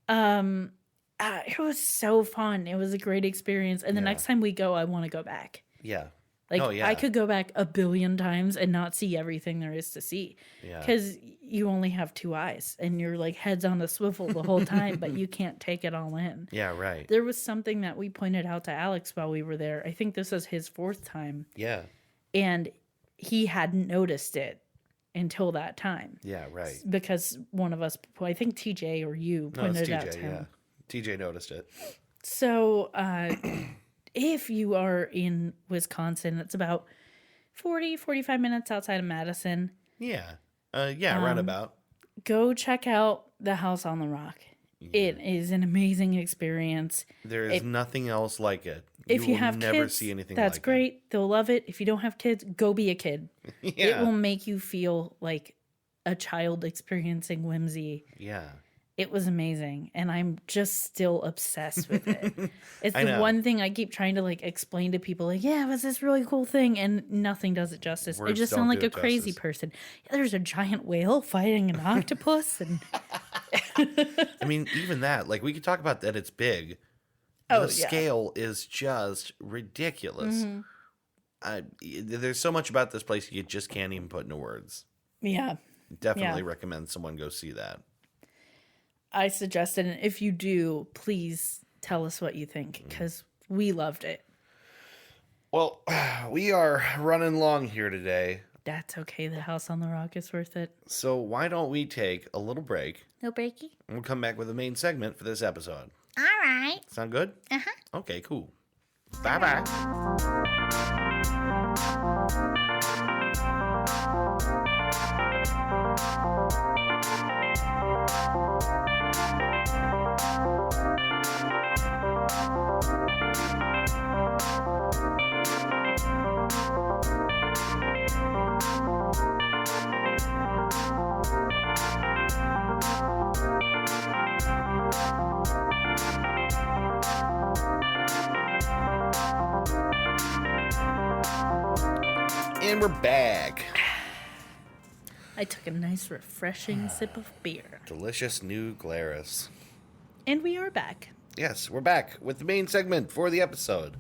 It was so fun. It was a great experience. And the Yeah. next time we go, I want to go back. Yeah. Like, Oh, yeah. I could go back a billion times and not see everything there is to see. Yeah. Because you only have two eyes and you're like heads on a swivel the whole time, but you can't take it all in. Yeah, right. There was something that we pointed out to Alex while we were there. I think this was his fourth time. Yeah. And he hadn't noticed it until that time. Yeah, right. Because one of us, I think TJ or you, No, it's pointed it TJ, out to him. yeah. TJ noticed it. So, if you are in Wisconsin, it's about 45 minutes outside of Madison. Yeah. Roundabout. Go check out the House on the Rock. Yeah. It is an amazing experience. There is nothing else like it. If you will have never kids, see anything that's like great. They'll love it. If you don't have kids, go be a kid. Yeah. It will make you feel like a child experiencing whimsy. Yeah. It was amazing, and I'm just still obsessed with it. It's I the know. one thing I keep trying to like explain to people, like, yeah, it was this really cool thing, and nothing does it justice. I Words just don't sound like do a it crazy justice. person. Yeah, there's a giant whale fighting an octopus, and I mean, even that, like, we could talk about that it's big. Oh, The yeah. scale is just ridiculous. There's so much about this place you just can't even put into words. yeah, Definitely recommend someone go see that. I suggested, and if you do, please tell us what you think, because we loved it. Well, we are running long here today, That's okay. The House on the Rock is worth it. so why don't we take a little break No breaky. and we'll come back with the main segment for this episode. All right. Sound good? Uh-huh. Okay, cool. Bye-bye. And we're back. I took a nice, refreshing sip of beer. Delicious new Glarus. And we are back. Yes, we're back with the main segment for the episode.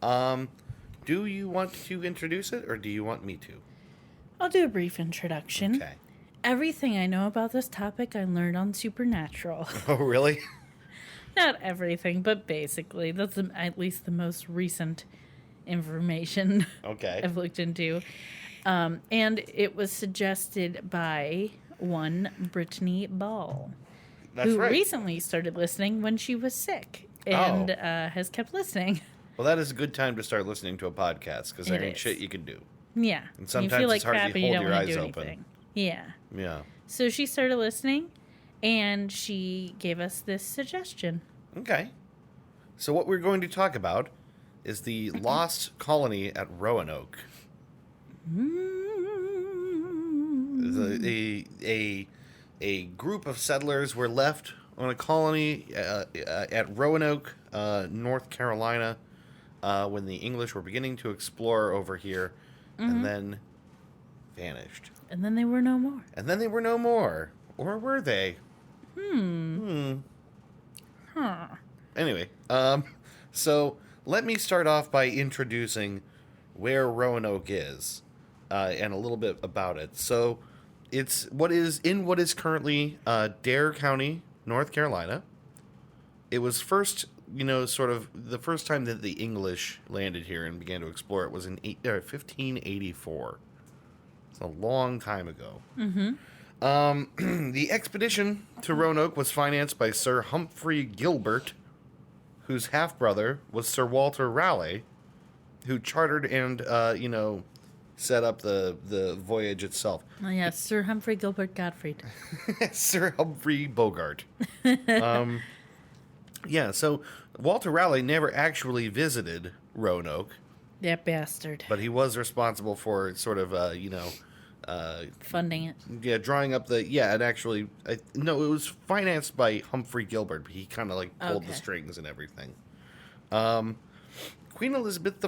Do you want to introduce it, or do you want me to? I'll do a brief introduction. Okay. Everything I know about this topic I learned on Supernatural. Oh, really? Not everything, but basically. That's at least the most recent information Okay. I've looked into. And it was suggested by one Brittany Ball, That's who right. recently started listening when she was sick and has kept listening. Well, that is a good time to start listening to a podcast, because there It ain't is. shit you can do. Yeah. And sometimes you feel like it's hard to crap and you hold don't your want eyes to do open. anything. Yeah. Yeah. So she started listening, and she gave us this suggestion. Okay. So what we're going to talk about is the lost colony at Roanoke. A group of settlers were left on a colony at Roanoke, North Carolina, when the English were beginning to explore over here, and then vanished. And then they were no more. And then they were no more. Or were they? Huh. Anyway, so let me start off by introducing where Roanoke is, and a little bit about it. So, it's what is currently Dare County, North Carolina. It was first, sort of the first time that the English landed here and began to explore it was in 1584. It's a long time ago. The expedition to Roanoke was financed by Sir Humphrey Gilbert, whose half-brother was Sir Walter Raleigh, who chartered and, set up the voyage itself. Oh, yes, Sir Humphrey Gilbert Gottfried. Sir Humphrey Bogart. Yeah, so Walter Raleigh never actually visited Roanoke, That bastard. but he was responsible for sort of, funding it. Yeah, drawing up and actually, no, it was financed by Humphrey Gilbert, but he kind of like pulled the strings and everything. Queen Elizabeth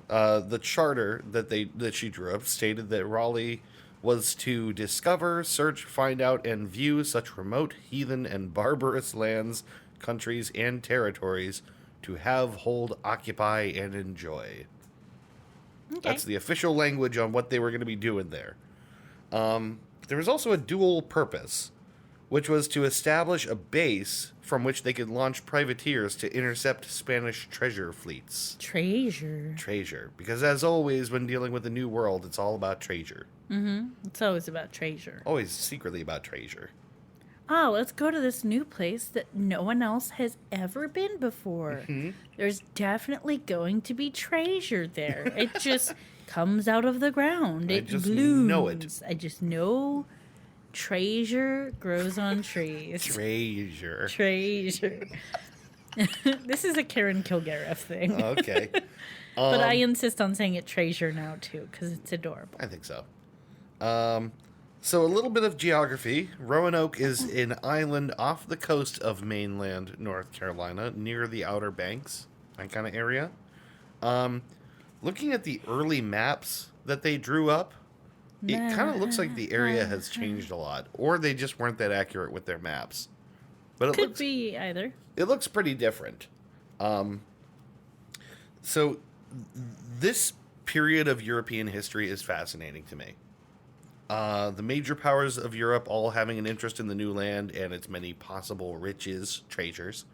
I, the charter that she drew up stated that Raleigh was to discover, search, find out, and view such remote, heathen, and barbarous lands, countries, and territories to have, hold, occupy, and enjoy. Okay. That's the official language on what they were going to be doing there. There was also a dual purpose, which was to establish a base from which they could launch privateers to intercept Spanish treasure fleets. Treasure. Because as always, when dealing with the New World, it's all about treasure. Mm-hmm. It's always about treasure. Always secretly about treasure. Oh, let's go to this new place that no one else has ever been before. Mm-hmm. There's definitely going to be treasure there. It just comes out of the ground. It blooms. Know it. I just know treasure grows on trees. Treasure. This is a Karen Kilgariff thing. Okay. But I insist on saying it treasure now, too, because it's adorable. I think so. So a little bit of geography. Roanoke is an island off the coast of mainland North Carolina, near the Outer Banks, that kind of area. Looking at the early maps that they drew up, it kind of looks like the area has changed a lot, or they just weren't that accurate with their maps. But it could be either. It looks pretty different. So this period of European history is fascinating to me. The major powers of Europe all having an interest in the new land and its many possible riches, treasures.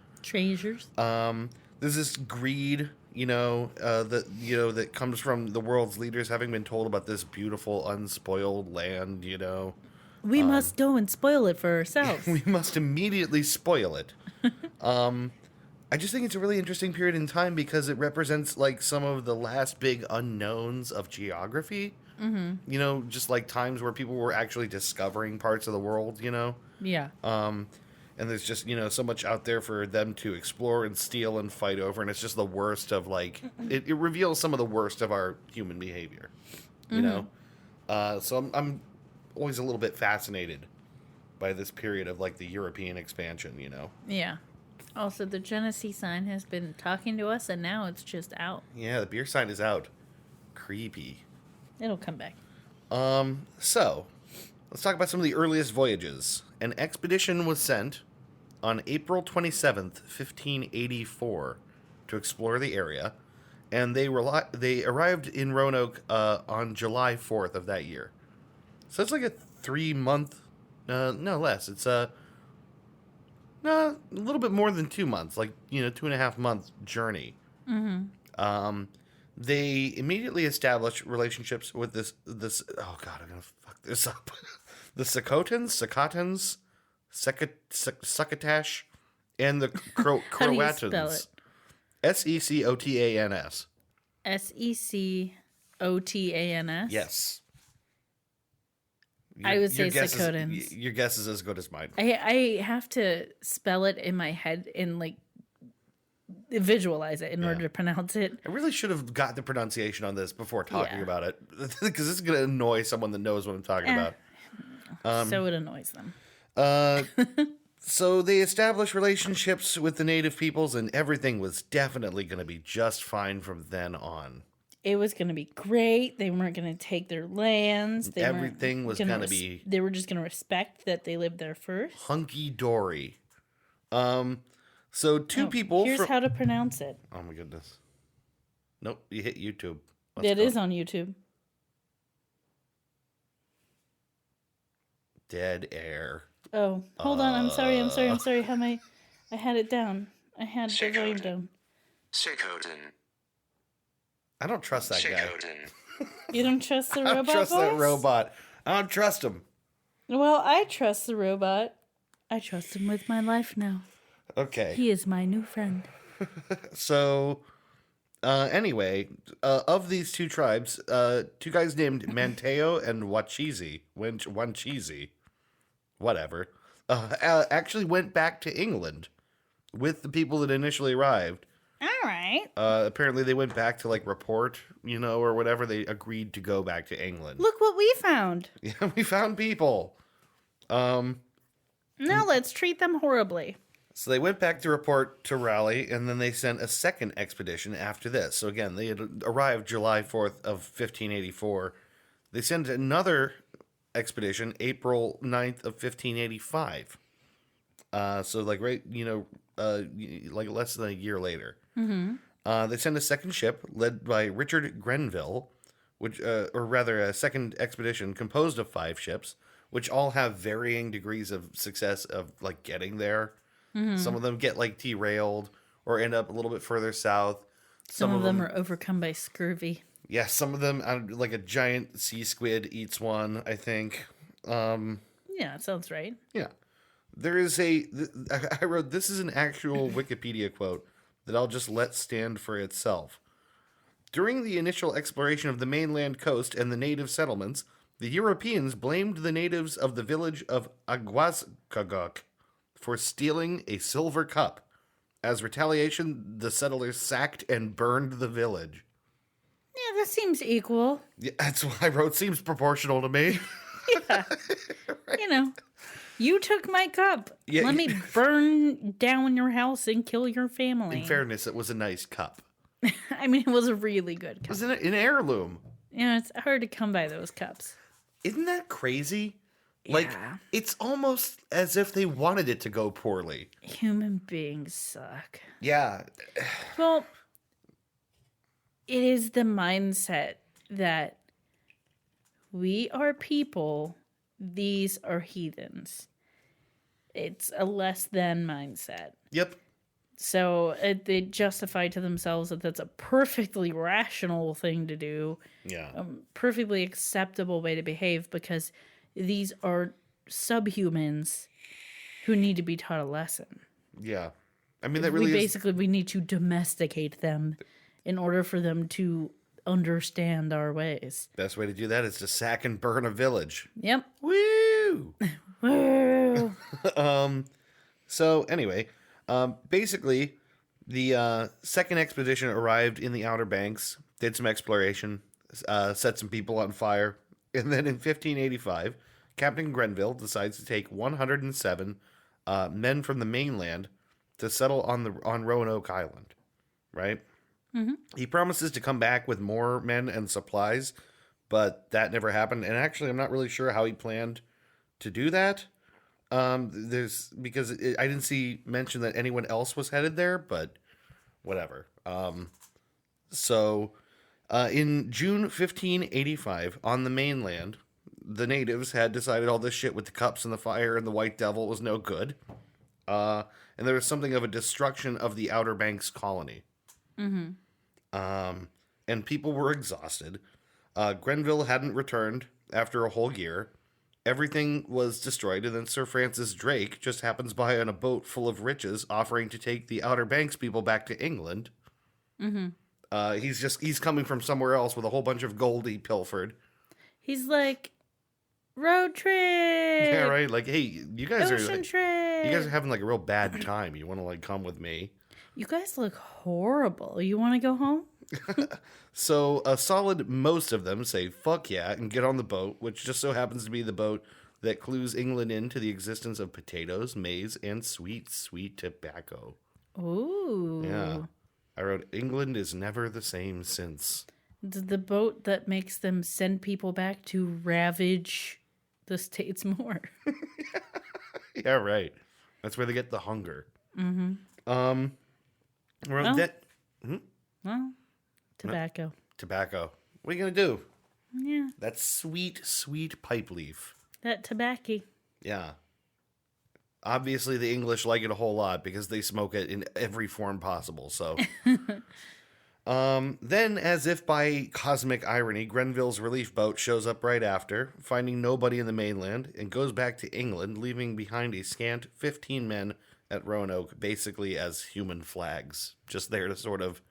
There's this greed, that comes from the world's leaders having been told about this beautiful, unspoiled land, We must go and spoil it for ourselves. We must immediately spoil it. I just think it's a really interesting period in time because it represents, like, some of the last big unknowns of geography. Mm-hmm. Just like times where people were actually discovering parts of the world, Yeah. And there's just, so much out there for them to explore and steal and fight over. And it's just the worst of, like, it reveals some of the worst of our human behavior, you know? So I'm always a little bit fascinated by this period of, like, the European expansion, Yeah. Also, the Genesee sign has been talking to us, and now it's just out. Yeah, the beer sign is out. Creepy. It'll come back. So, let's talk about some of the earliest voyages. An expedition was sent on April 27th, 1584, to explore the area, and they arrived in Roanoke on July 4th of that year. So it's like a 3-month, no less. It's a little bit more than 2 months, like 2.5 month journey. Mm-hmm. They immediately established relationships with this. Oh God, I'm gonna fuck this up. The Secotans, Secatash, and the Croatans. How do you spell it? Secotans. Secotans. Yes. I would say Secotans. Your guess is as good as mine. I have to spell it in my head and like visualize it in order to pronounce it. I really should have got the pronunciation on this before talking about it, because this is going to annoy someone that knows what I'm talking about. So it annoys them. So they established relationships with the native peoples, and everything was definitely going to be just fine from then on. It was going to be great. They weren't going to take their lands. Everything was going to be... They were just going to respect that they lived there first. Hunky-dory. So people... Here's how to pronounce it. Oh, my goodness. Nope, you hit YouTube. It is on YouTube. Dead air. Oh, hold on. I'm sorry. How am I had it down. I had the volume down. Sekoden. I don't trust that guy. You don't trust the robot? I don't trust that robot. I don't trust him. Well, I trust the robot. I trust him with my life now. Okay. He is my new friend. So, anyway, of these two tribes, two guys named Manteo and Wanchizi, whatever, actually went back to England with the people that initially arrived. right. Apparently they went back to, like, report, or whatever. They agreed to go back to England. Look what we found. Yeah, we found people. Now let's treat them horribly. So they went back to report to Raleigh, and then they sent a second expedition after this. So again, they had arrived July 4th of 1584. They sent another expedition April 9th of 1585. So like like less than a year later. Mm-hmm. They sent a second ship led by Richard Grenville, which, or rather a second expedition composed of 5 ships, which all have varying degrees of success of like getting there. Mm-hmm. Some of them get like derailed or end up a little bit further south. Some of them are overcome by scurvy. Yeah, some of them, like a giant sea squid eats one, I think. Yeah, that sounds right. Yeah. There is I wrote, this is an actual Wikipedia quote that I'll just let stand for itself. During the initial exploration of the mainland coast and the native settlements, the Europeans blamed the natives of the village of Aguascagok for stealing a silver cup. As retaliation, the settlers sacked and burned the village. Yeah, that seems equal. Yeah, that's what I wrote. Seems proportional to me. Yeah. Right. You took my cup. Yeah. Let me burn down your house and kill your family. In fairness, it was a nice cup. I mean, it was a really good cup. It was an heirloom. Yeah, it's hard to come by those cups. Isn't that crazy? Like, Yeah. it's almost as if they wanted it to go poorly. Human beings suck. Yeah. Well, it is the mindset that we are people, these are heathens. It's a less than mindset. Yep. So they justify to themselves that that's a perfectly rational thing to do, Yeah. a perfectly acceptable way to behave because these are subhumans who need to be taught a lesson. Yeah. I mean, that really we need to domesticate them in order for them to understand our ways. Best way to do that is to sack and burn a village. Yep. Woo! Woo. So anyway, basically, the second expedition arrived in the Outer Banks, did some exploration, set some people on fire, and then in 1585, Captain Grenville decides to take 107 men from the mainland to settle on Roanoke Island, right? Mm-hmm. He promises to come back with more men and supplies, but that never happened. And actually, I'm not really sure how he planned to do that. I didn't see mention that anyone else was headed there, but whatever. So in June 1585, on the mainland, the natives had decided all this shit with the cups and the fire and the White Devil was no good. And there was something of a destruction of the Outer Banks colony. Mm-hmm. And people were exhausted. Grenville hadn't returned after a whole year. Everything was destroyed, and then Sir Francis Drake just happens by on a boat full of riches, offering to take the Outer Banks people back to England. Mm-hmm. He's coming from somewhere else with a whole bunch of gold he pilfered. He's like, road trip. Yeah, right. Like, hey, you guys Ocean trip. You guys are having like a real bad time. You want to like come with me? You guys look horrible. You want to go home? So a solid most of them say fuck yeah and get on the boat, which just so happens to be the boat that clues England into the existence of potatoes, maize, and sweet, sweet tobacco. Ooh. Yeah. I wrote, England is never the same since. The boat that makes them send people back to ravage the States more. Yeah, right. That's where they get the hunger. Mm-hmm. Well, tobacco. Tobacco. What are you going to do? Yeah. That sweet, sweet pipe leaf. That tobacco. Yeah. Obviously, the English like it a whole lot because they smoke it in every form possible. So, then, as if by cosmic irony, Grenville's relief boat shows up right after, finding nobody in the mainland, and goes back to England, leaving behind a scant 15 men at Roanoke, basically as human flags, just there to sort of,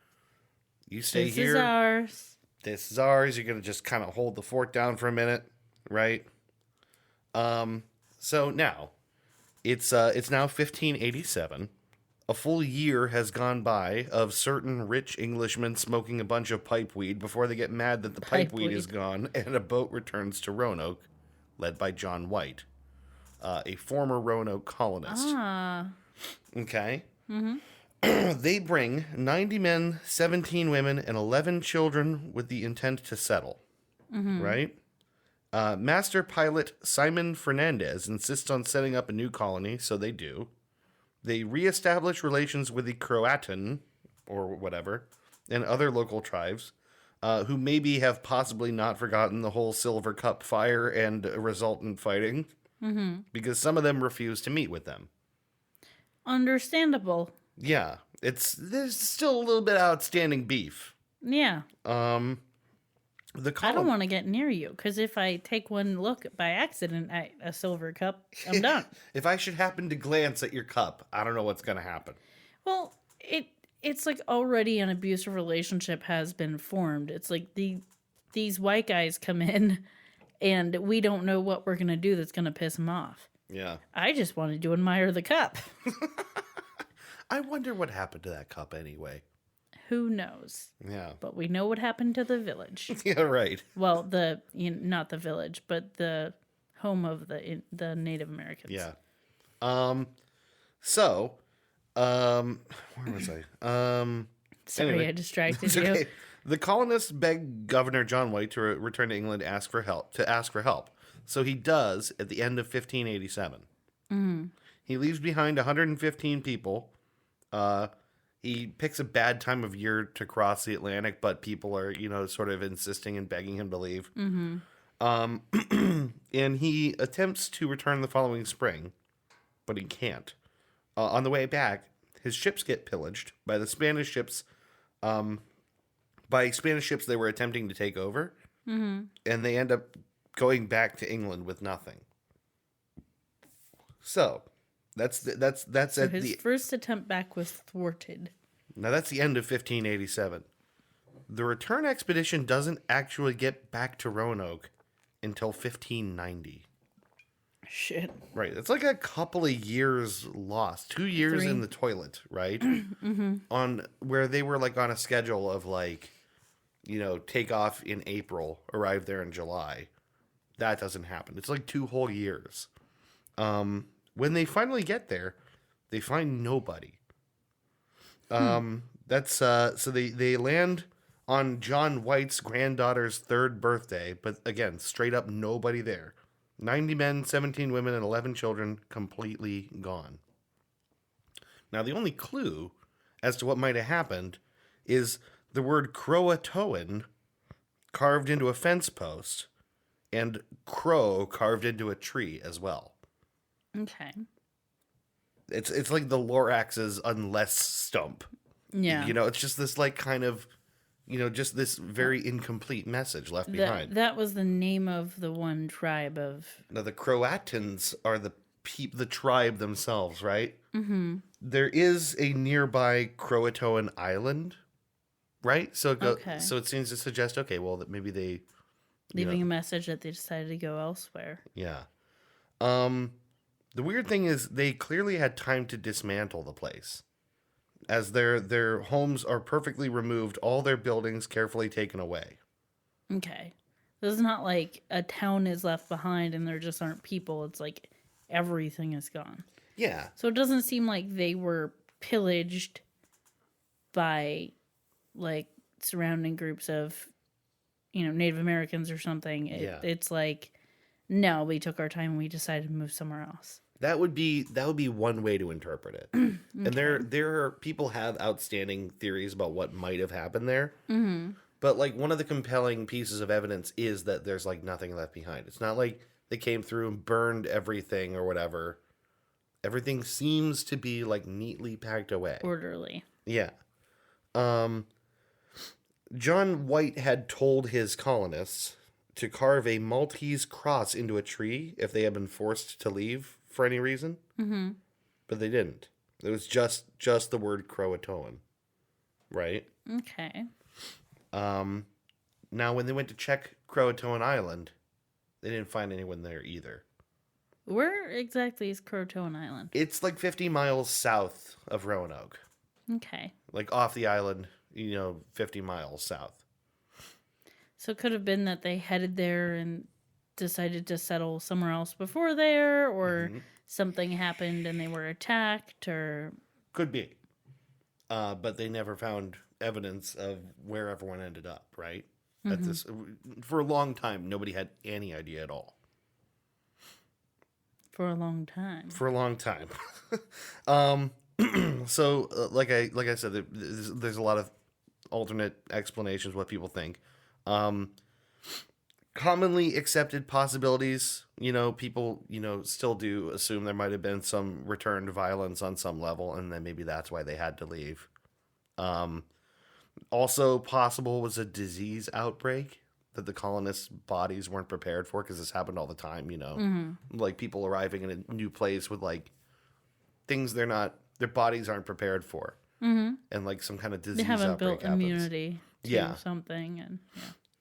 you stay here. This is ours. This is ours. You're gonna just kind of hold the fort down for a minute, right? So now, it's now 1587. A full year has gone by of certain rich Englishmen smoking a bunch of pipeweed before they get mad that the pipeweed is gone, and a boat returns to Roanoke, led by John White, a former Roanoke colonist. Ah. Okay. They bring 90 men, 17 women, and 11 children with the intent to settle. Right? Master pilot Simon Fernandez insists on setting up a new colony, so they do. They reestablish relations with the Croatan, or whatever, and other local tribes, who maybe have possibly not forgotten the whole Silver Cup fire and resultant fighting, because some of them refuse to meet with them. Understandable. Yeah, there's still a little bit of outstanding beef. Yeah. The I don't want to get near you, because if I take one look by accident at a silver cup, I'm done. If I should happen to glance at your cup, I don't know what's going to happen. Well, it's like already an abusive relationship has been formed. It's like these white guys come in, and we don't know what we're going to do that's going to piss them off. Yeah. I just wanted to admire the cup. I wonder what happened to that cup anyway. Who knows? Yeah. But we know what happened to the village. Yeah, right. Well, not the village, but the home of the Native Americans. Yeah. So, where was I? Sorry, anyway. I distracted It's you. okay. The colonists beg Governor John White to return to England to ask for help. So he does at the end of 1587. He leaves behind 115 people. He picks a bad time of year to cross the Atlantic, but people are, sort of insisting and begging him to leave. And he attempts to return the following spring, but he can't. On the way back, his ships get pillaged by the Spanish ships. By Spanish ships they were attempting to take over, and they end up going back to England with nothing. So that's So his first attempt back was thwarted. Now that's the end of 1587. The return expedition doesn't actually get back to Roanoke until 1590. Shit. Right. It's like a couple of years lost. 2 years 3. in the toilet, right? On where they were like on a schedule of like, take off in April, arrive there in July. That doesn't happen. It's like 2 whole years. When they finally get there, they find nobody. That's so they land on John White's granddaughter's 3rd birthday, but again, straight up nobody there. 90 men, 17 women, and 11 children completely gone. Now, the only clue as to what might have happened is the word Croatoan carved into a fence post and crow carved into a tree as well. Okay. It's like the Lorax's unless stump. Yeah. It's just this like kind of, just this very incomplete message left behind. That was the name of the one tribe of... Now, the Croatans are the tribe themselves, right? Mm-hmm. There is a nearby Croatoan island, right? So so it seems to suggest, okay, well, that maybe they... Leaving a message that they decided to go elsewhere. Yeah. The weird thing is they clearly had time to dismantle the place, as their homes are perfectly removed, all their buildings carefully taken away. Okay. This is not like a town is left behind and there just aren't people. It's like everything is gone. Yeah. So it doesn't seem like they were pillaged by like surrounding groups of, Native Americans or something. It's like, no, we took our time and we decided to move somewhere else. That would be one way to interpret it. Okay. And there are people have outstanding theories about what might have happened there. Mm-hmm. But like one of the compelling pieces of evidence is that there's like nothing left behind. It's not like they came through and burned everything or whatever. Everything seems to be like neatly packed away. Orderly. Yeah. John White had told his colonists to carve a Maltese cross into a tree if they had been forced to leave for any reason. Mm-hmm. But they didn't. It was just the word Croatoan. Right? Okay. Now, when they went to check Croatoan Island, they didn't find anyone there either. Where exactly is Croatoan Island? It's like 50 miles south of Roanoke. Okay. Like off the island, 50 miles south. So it could have been that they headed there and decided to settle somewhere else before there, or something happened and they were attacked, or... Could be. But they never found evidence of where everyone ended up, right? For a long time, nobody had any idea at all. For a long time. For a long time. So, like I said, there's a lot of alternate explanations what people think. Commonly accepted possibilities, people, still do assume there might have been some returned violence on some level, and then maybe that's why they had to leave. Also possible was a disease outbreak that the colonists' bodies weren't prepared for, because this happened all the time, like people arriving in a new place with like things their bodies aren't prepared for, and like some kind of disease They haven't outbreak built happens. immunity to something,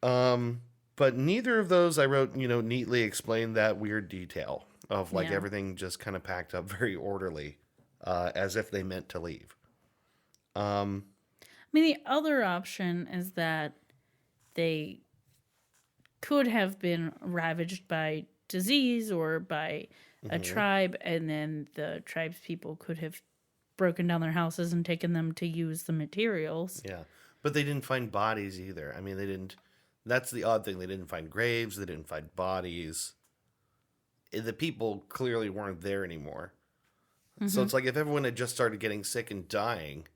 and But neither of those I wrote, neatly explained that weird detail of like everything just kind of packed up very orderly, as if they meant to leave. I mean, the other option is that they could have been ravaged by disease or by a tribe, and then the tribe's people could have broken down their houses and taken them to use the materials. Yeah. But they didn't find bodies either. I mean, they didn't. That's the odd thing. They didn't find graves. They didn't find bodies. The people clearly weren't there anymore. So it's like if everyone had just started getting sick and dying,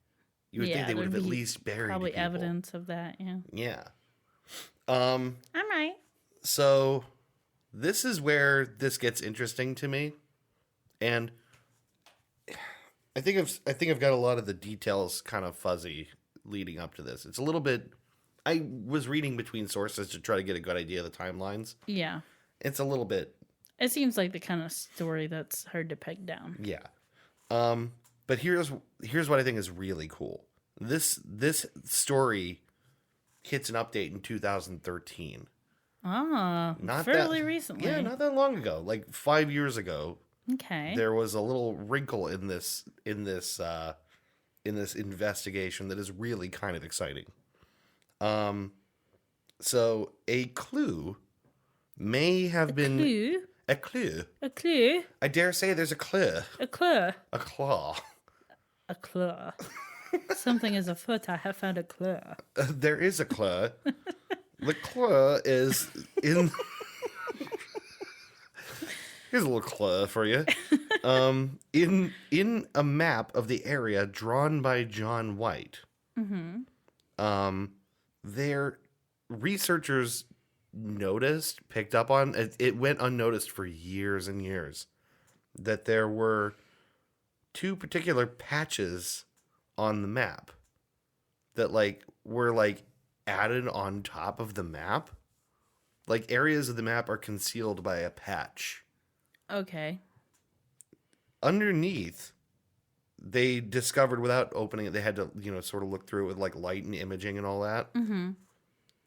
you would think they would have at least buried probably people. Evidence of that, yeah. Yeah. I'm right. So this is where this gets interesting to me. And I think I've got a lot of the details kind of fuzzy leading up to this. It's a little bit... I was reading between sources to try to get a good idea of the timelines. Yeah. It's a little bit... It seems like the kind of story that's hard to peg down. Yeah. But here's what I think is really cool. This story hits an update in 2013. Not fairly recently. Yeah, not that long ago. Like 5 years ago. Okay. There was a little wrinkle in this investigation that is really kind of exciting. So a clue may have been a clue. A clue. I dare say there's a clue. A clue. A claw. A claw. Something is afoot. I have found a claw. There is a claw. The claw is in. Here's a little clue for you. In a map of the area drawn by John White. Their researchers picked up on it went unnoticed for years and years that there were two particular patches on the map that were added on top of the map. Like areas of the map are concealed by a patch. Okay. Underneath, they discovered without opening it, they had to, sort of look through it with light and imaging and all that. Mm-hmm.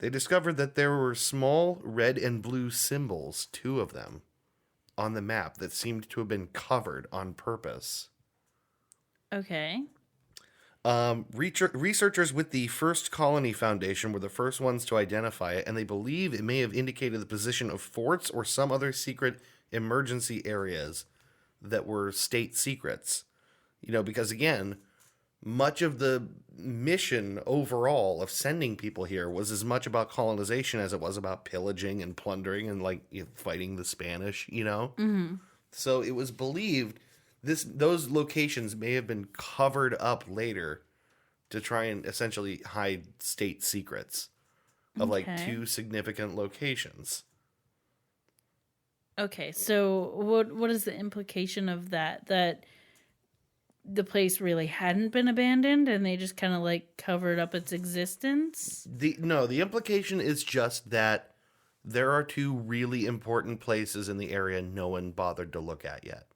They discovered that there were small red and blue symbols, 2 of them, on the map that seemed to have been covered on purpose. Okay. Researchers with the First Colony Foundation were the first ones to identify it, and they believe it may have indicated the position of forts or some other secret emergency areas that were state secrets. Because again, much of the mission overall of sending people here was as much about colonization as it was about pillaging and plundering and fighting the Spanish, Mm-hmm. So it was believed those locations may have been covered up later to try and essentially hide state secrets of 2 significant locations. Okay, so what is the implication of that? That the place really hadn't been abandoned and they just kind of covered up its existence? The implication is just that there are 2 really important places in the area no one bothered to look at yet.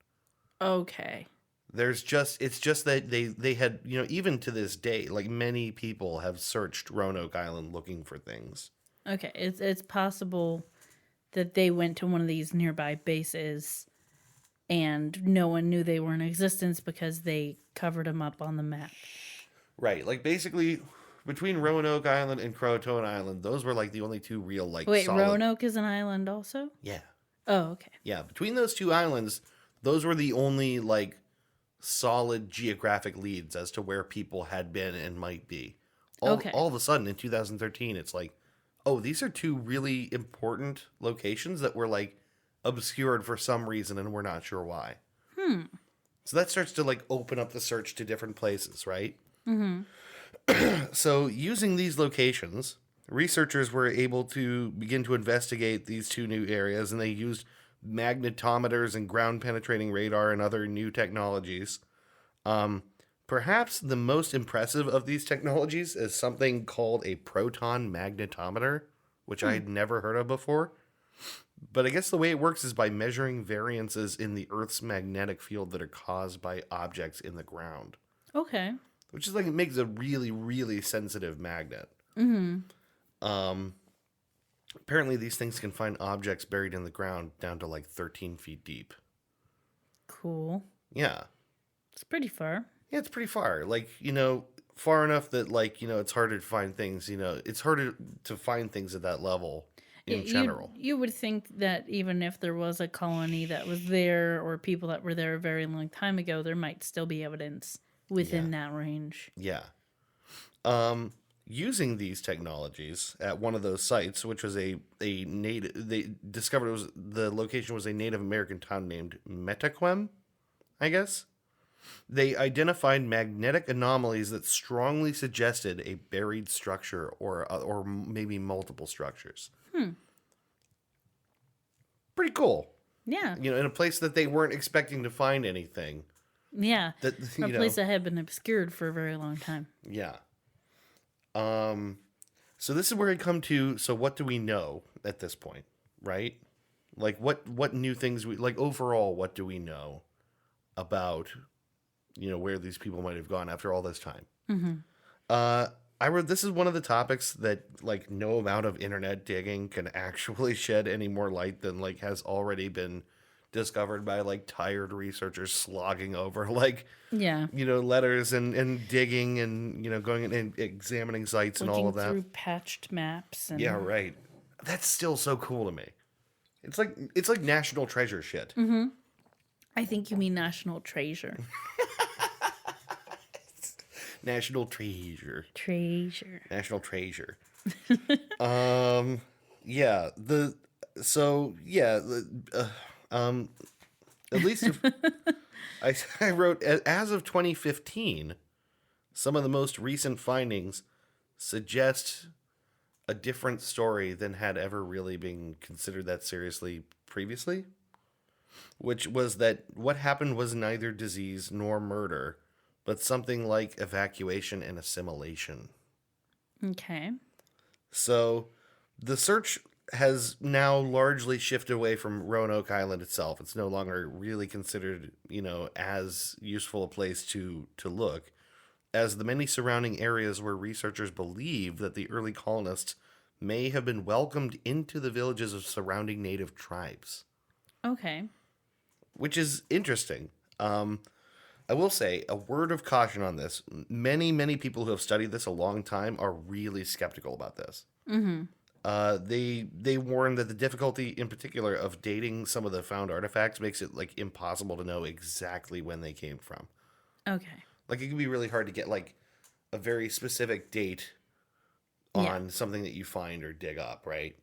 Okay. It's just that they had, even to this day, many people have searched Roanoke Island looking for things. Okay, it's possible that they went to one of these nearby bases and no one knew they were in existence because they covered them up on the map. Right. Like, basically, between Roanoke Island and Croatoan Island, those were, like, the only two real, like, Wait, solid... Roanoke is an island also? Yeah. Oh, okay. Yeah. Between those two islands, those were the only, like, solid geographic leads as to where people had been and might be. All of a sudden, in 2013, it's like, oh, these are two really important locations that were, like, obscured for some reason, and we're not sure why. So that starts to, like, open up the search to different places, right? So using these locations, researchers were able to begin to investigate these two new areas, and they used magnetometers and ground-penetrating radar and other new technologies. Perhaps the most impressive of these technologies is something called a proton magnetometer, which I had never heard of before. But I guess the way it works is by measuring variances in the Earth's magnetic field that are caused by objects in the ground. Okay. Which is like, it makes a really, really sensitive magnet. Apparently these things can find objects buried in the ground down to like 13 feet deep. Cool. Yeah. It's pretty far. Yeah, it's pretty far. Like, far enough that, like, it's harder to find things, it's harder to find things at that level in general. You would think that even if there was a colony that was there or people that were there a very long time ago, there might still be evidence within that range. Yeah. Using these technologies at one of those sites, which was a native, they discovered the location was a Native American town named Metaquem, I guess. They identified magnetic anomalies that strongly suggested a buried structure or maybe multiple structures. Pretty cool. Yeah. In a place that they weren't expecting to find anything. Yeah. That a place that had been obscured for a very long time. Yeah. So this is where I come to, so what do we know at this point, right? Like, what new things overall, what do we know about, where these people might have gone after all this time? I wrote, this is one of the topics that, like, no amount of internet digging can actually shed any more light than, like, has already been discovered by, like, tired researchers slogging over, like, letters and digging and, going and examining sites and all of that. Looking through patched maps. And... Yeah, right. That's still so cool to me. It's like national treasure shit. I think you mean national treasure. National treasure. National treasure. Yeah. At least I wrote, as of 2015, some of the most recent findings suggest a different story than had ever really been considered that seriously previously, which was that what happened was neither disease nor murder, but something like evacuation and assimilation. Okay. So the search has now largely shifted away from Roanoke Island itself. It's no longer really considered, as useful a place to look, as the many surrounding areas where researchers believe that the early colonists may have been welcomed into the villages of surrounding native tribes. Okay. Which is interesting. I will say, a word of caution on this. Many, many people who have studied this a long time are really skeptical about this. They warn that the difficulty, in particular, of dating some of the found artifacts makes it, like, impossible to know exactly when they came from. Okay. Like, it can be really hard to get, like, a very specific date on something that you find or dig up, right?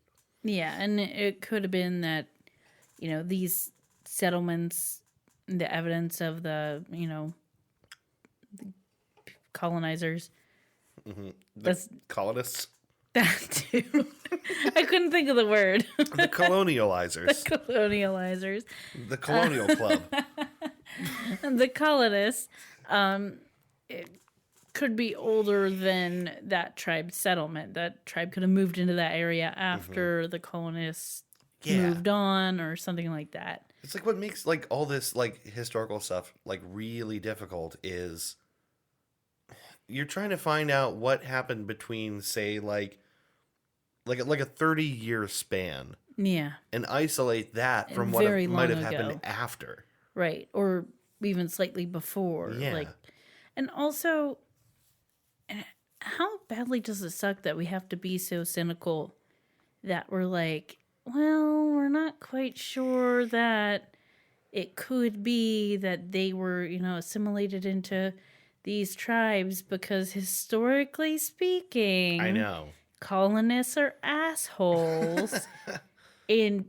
Yeah, and it could have been that, these settlements, the evidence of the colonizers. The colonists? That too. I couldn't think of the word. The colonializers. The colonializers. The colonial club. The colonists. It could be older than that tribe's settlement. That tribe could have moved into that area after the colonists moved on or something like that. It's like what makes, like, all this, like, historical stuff, like, really difficult is you're trying to find out what happened between, say, like a 30-year span. Yeah. And isolate that from what might have happened after. Right. Or even slightly before. Yeah. Like, and also, how badly does it suck that we have to be so cynical that we're like, well, we're not quite sure that it could be that they were, assimilated into these tribes because historically speaking, I know. colonists are assholes and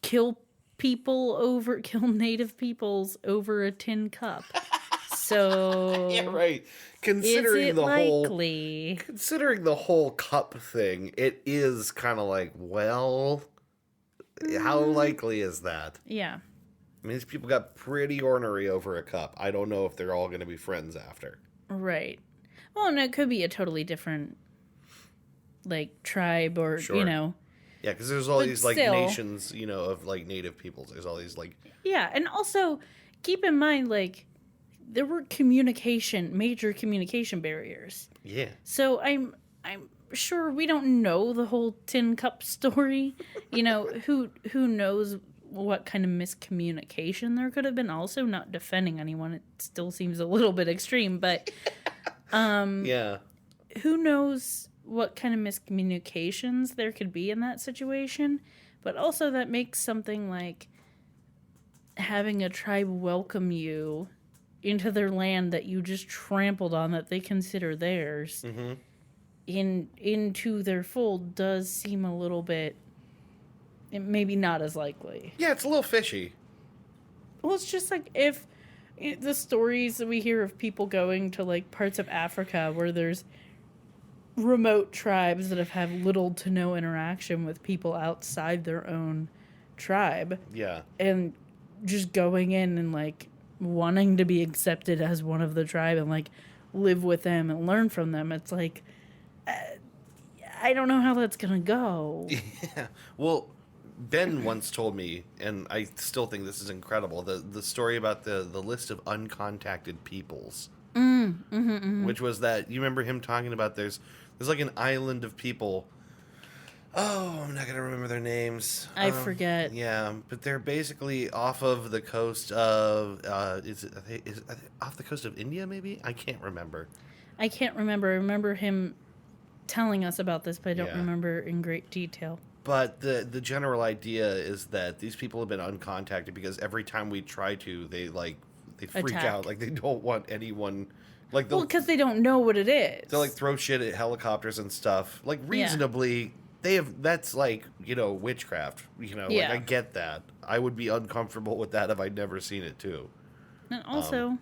kill native peoples over a tin cup. So Yeah, right. is it likely? Considering the whole cup thing, it is kind of like, well, how likely is that? Yeah. I mean, these people got pretty ornery over a cup. I don't know if they're all going to be friends after. Right. Well, and it could be a totally different, like, tribe or, Sure. Yeah, because there's all but these, like, still, nations, of, like, native peoples. There's all these, like... Yeah, and also, keep in mind, like, there were major communication barriers. Yeah. So I'm sure we don't know the whole tin cup story. Who knows what kind of miscommunication there could have been. Also, not defending anyone, it still seems a little bit extreme, but Yeah. who knows what kind of miscommunications there could be in that situation. But also that makes something like having a tribe welcome you into their land that you just trampled on, that they consider theirs, into their fold does seem a little bit, maybe not as likely. Yeah, it's a little fishy. Well, it's just like if the stories that we hear of people going to like parts of Africa where there's remote tribes that have had little to no interaction with people outside their own tribe. Yeah. And just going in and like wanting to be accepted as one of the tribe and like live with them and learn from them. It's like, I don't know how that's gonna go. Yeah. Well, Ben once told me, and I still think this is incredible, the story about the list of uncontacted peoples. Which was that, you remember him talking about there's like an island of people. Oh, I'm not going to remember their names. I forget. Yeah, but they're basically off of the coast of, is it off the coast of India, maybe? I can't remember. I can't remember. I remember him telling us about this, but I don't Yeah. remember in great detail. But the general idea is that these people have been uncontacted because every time we try to, they freak Attack. out. Like, they don't want anyone... Like, Well, because they don't know what it is. they'll, like, throw shit at helicopters and stuff. Like, reasonably... Yeah. That's like, witchcraft. Like, Yeah. I get that. I would be uncomfortable with that if I'd never seen it too. And also,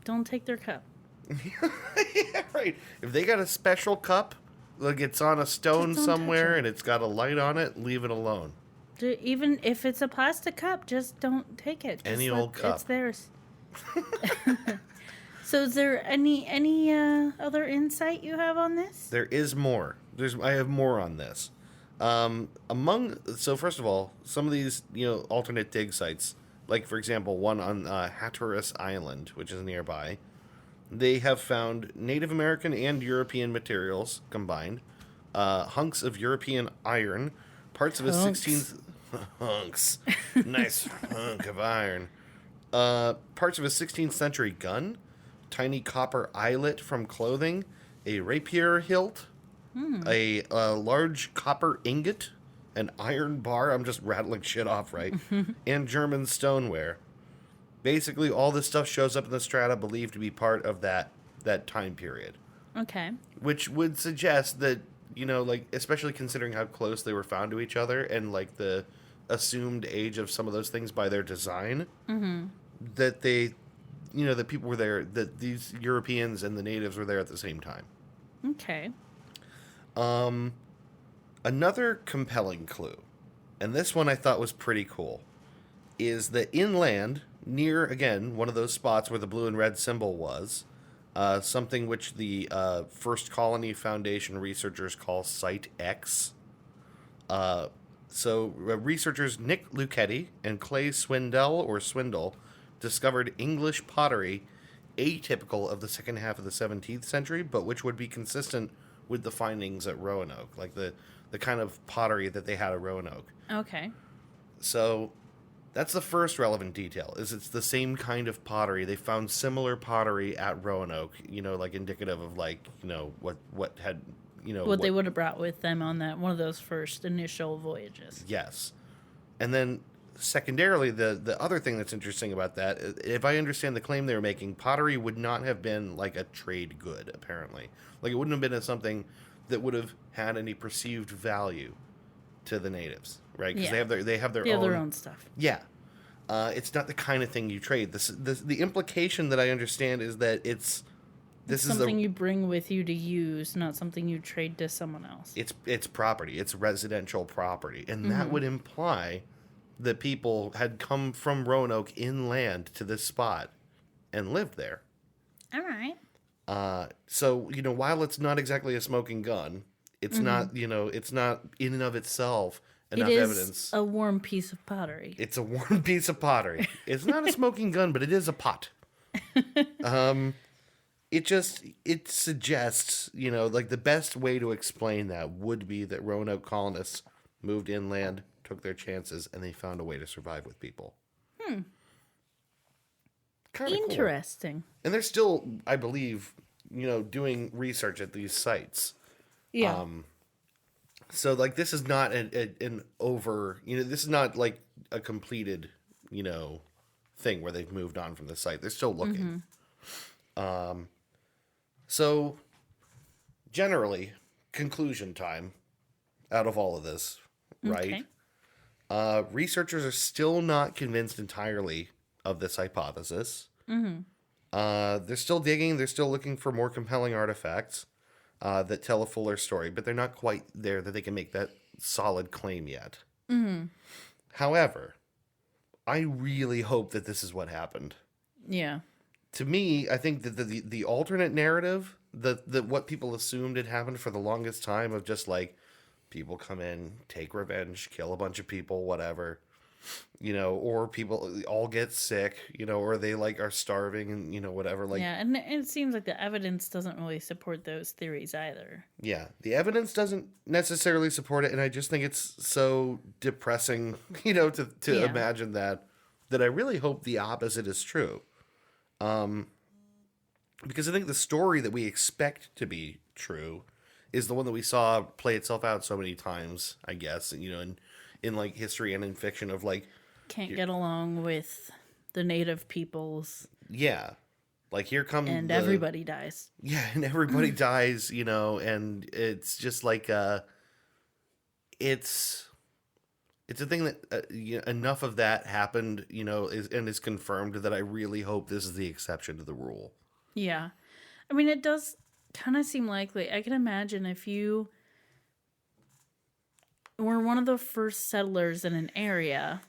don't take their cup. Yeah, right. If they got a special cup, like it's on a stone Just don't touch somewhere it. and it's got a light on it, leave it alone. Even if it's a plastic cup, just don't take it. Just Any old cup. It's theirs. So is there any other insight you have on this? There is more. I have more on this. So first of all, some of these, alternate dig sites, like for example, one on Hatteras Island, which is nearby, they have found Native American and European materials combined, hunks of European iron, parts of a 16th hunks, nice hunk of iron, parts of a 16th century gun, tiny copper eyelet from clothing, a rapier hilt, a large copper ingot, an iron bar, I'm just rattling shit off, right? And German stoneware. Basically, all this stuff shows up in the strata believed to be part of that time period. Okay. Which would suggest that, especially considering how close they were found to each other and, like, the assumed age of some of those things by their design, that they, that people were there, that these Europeans and the natives were there at the same time. Okay. Another compelling clue, and this one I thought was pretty cool, is that inland, near, again, one of those spots where the blue and red symbol was, something which the First Colony Foundation researchers call Site X. So researchers Nick Lucchetti and Clay Swindle discovered English pottery atypical of the second half of the 17th century, but which would be consistent with the findings at Roanoke, like the kind of pottery that they had at Roanoke. Okay. So That's the first relevant detail, is it's the same kind of pottery. They found similar pottery at Roanoke, like indicative of what had, What they would have brought with them on that one of those first initial voyages. Yes. And then secondarily, the other thing that's interesting about that, if I understand the claim they were making, pottery would not have been like a trade good, apparently. Like, it wouldn't have been something that would have had any perceived value to the natives, right? Because they have their own stuff. Yeah. It's not the kind of thing you trade. The implication that I understand is that this is something you bring with you to use, not something you trade to someone else. It's property. It's residential property, and that would imply that people had come from Roanoke inland to this spot and lived there. All right. So while it's not exactly a smoking gun, it's not it's not in and of itself enough evidence. A warm piece of pottery. It's a warm piece of pottery. It's not a smoking gun, but it is a pot. It suggests, like the best way to explain that would be that Roanoke colonists moved inland, took their chances, and they found a way to survive with people. Kinda interesting. Cool. And they're still, I believe, doing research at these sites. Yeah. So, like, this is not an over, this is not like a completed, thing where they've moved on from the site. They're still looking. So, generally, conclusion time out of all of this, right? Okay. Researchers are still not convinced entirely of this hypothesis. They're still digging. They're still looking for more compelling artifacts that tell a fuller story, but they're not quite there that they can make that solid claim yet. However, I really hope that this is what happened. Yeah. To me, I think that the alternate narrative, that what people assumed had happened for the longest time, of just like people come in, take revenge, kill a bunch of people, whatever, or people all get sick, or they like are starving and whatever. Like, yeah, and it seems like the evidence doesn't really support those theories either. Yeah, the evidence doesn't necessarily support it, and I just think it's so depressing, to imagine that I really hope the opposite is true. Because I think the story that we expect to be true is the one that we saw play itself out so many times, I guess, in like history and in fiction, of like, can't get along with the native peoples. Yeah. Like, here comes everybody dies. Yeah, and everybody dies, and it's just like it's a thing that enough of that happened, is confirmed that I really hope this is the exception to the rule. Yeah. I mean, it does kind of seem likely. I can imagine if you were one of the first settlers in an area,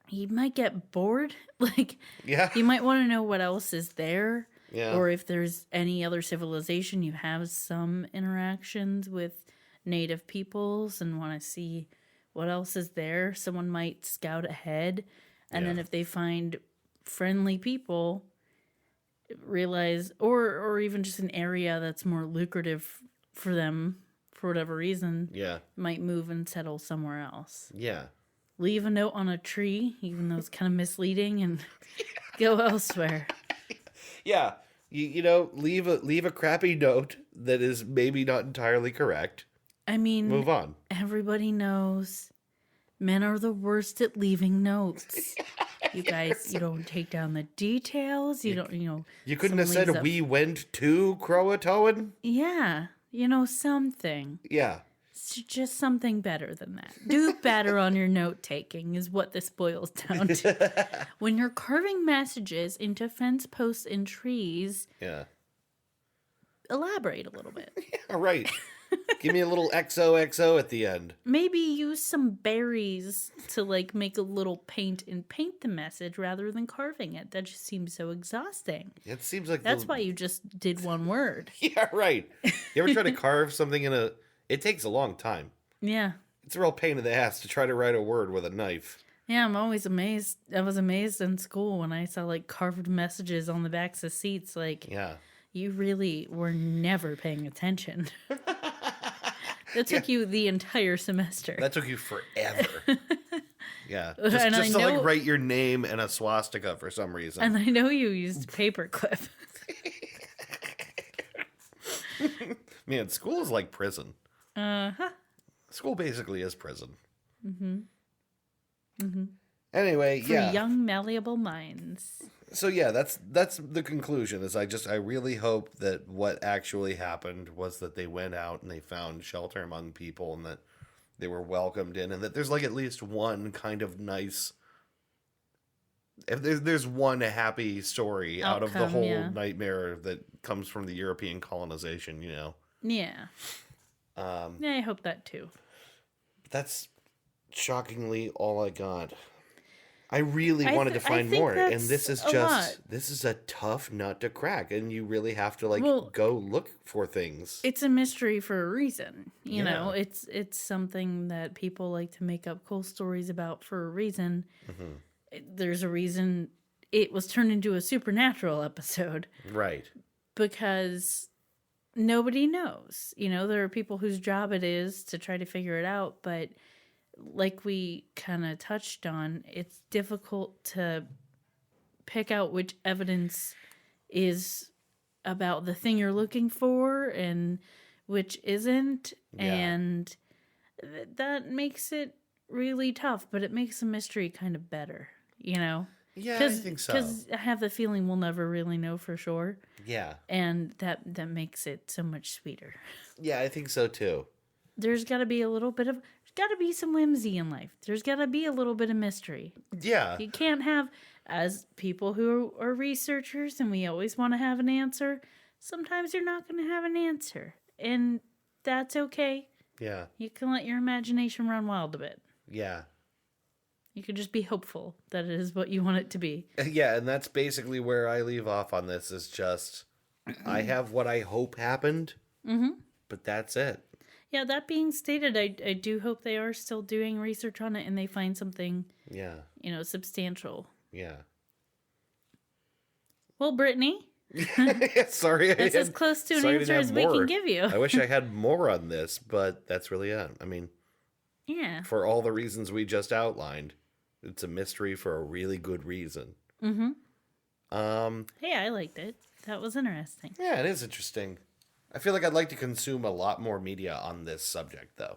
you might get bored. Like, yeah, you might want to know what else is there. Yeah. Or if there's any other civilization, you have some interactions with native peoples and want to see what else is there. Someone might scout ahead. And then if they find friendly people, realize, or even just an area that's more lucrative for them for whatever reason, might move and settle somewhere else. Yeah. Leave a note on a tree, even though it's kind of misleading, and go elsewhere. Yeah. Leave a crappy note that is maybe not entirely correct. I mean, move on. Everybody knows men are the worst at leaving notes. You guys, you don't take down the details. You don't, You couldn't have said we went to Croatoan? Yeah. Something. Yeah. It's just something better than that. Do better on your note taking is what this boils down to. When you're carving messages into fence posts and trees, elaborate a little bit. Yeah, right. Give me a little XOXO at the end. Maybe use some berries to make a little paint and paint the message rather than carving it. That just seems so exhausting. It seems like that's why you just did one word. Yeah, right. You ever try to carve something it takes a long time. Yeah. It's a real pain in the ass to try to write a word with a knife. Yeah, I'm always amazed. I was amazed in school when I saw carved messages on the backs of seats. You really were never paying attention. That took you the entire semester. That took you forever. Yeah. And Just to I know- like write your name and a swastika for some reason. And I know you used paperclip. Man, school is like prison. Uh-huh. School basically is prison. Mm-hmm. Anyway, For yeah. young, malleable minds. So yeah, that's the conclusion. Is I really hope that what actually happened was that they went out and they found shelter among people and that they were welcomed in, and that there's like at least one kind of nice. If there's one happy story out of the Outcome, whole yeah. nightmare that comes from the European colonization, you know. Yeah. Yeah, I hope that too. That's shockingly all I got. I really I wanted to th- I find think more, and that's this is a lot. this is a tough nut to crack, and you really have to like Well, go look for things. It's a mystery for a reason. You know, Yeah. it's something that people like to make up cool stories about for a reason. There's a reason it was turned into a supernatural episode Right. because nobody knows. You know, there are people whose job it is to try to figure it out, but like we kind of touched on, it's difficult to pick out which evidence is about the thing you're looking for and which isn't. Yeah. And that makes it really tough, but it makes the mystery kind of better, you know? Yeah, I think so. Because I have the feeling we'll never really know for sure. Yeah. And that makes it so much sweeter. Yeah, I think so too. There's got to be a little bit of, there's got to be some whimsy in life. There's got to be a little bit of mystery. Yeah. You can't have, as people who are researchers and we always want to have an answer, sometimes you're not going to have an answer. And that's okay. Yeah. You can let your imagination run wild a bit. Yeah. You can just be hopeful that it is what you want it to be. Yeah, and that's basically where I leave off on this is just I have what I hope happened, but that's it. Yeah, that being stated, I do hope they are still doing research on it and they find something, Yeah. you know, substantial. Yeah. Well, Brittany, Sorry. that's as close to an answer as we can give you. I wish I had more on this, but that's really it. I mean, Yeah. for all the reasons we just outlined, it's a mystery for a really good reason. Mm-hmm. Um, Hey, I liked it. That was interesting. yeah, it is interesting. I feel like I'd like to consume a lot more media on this subject, though,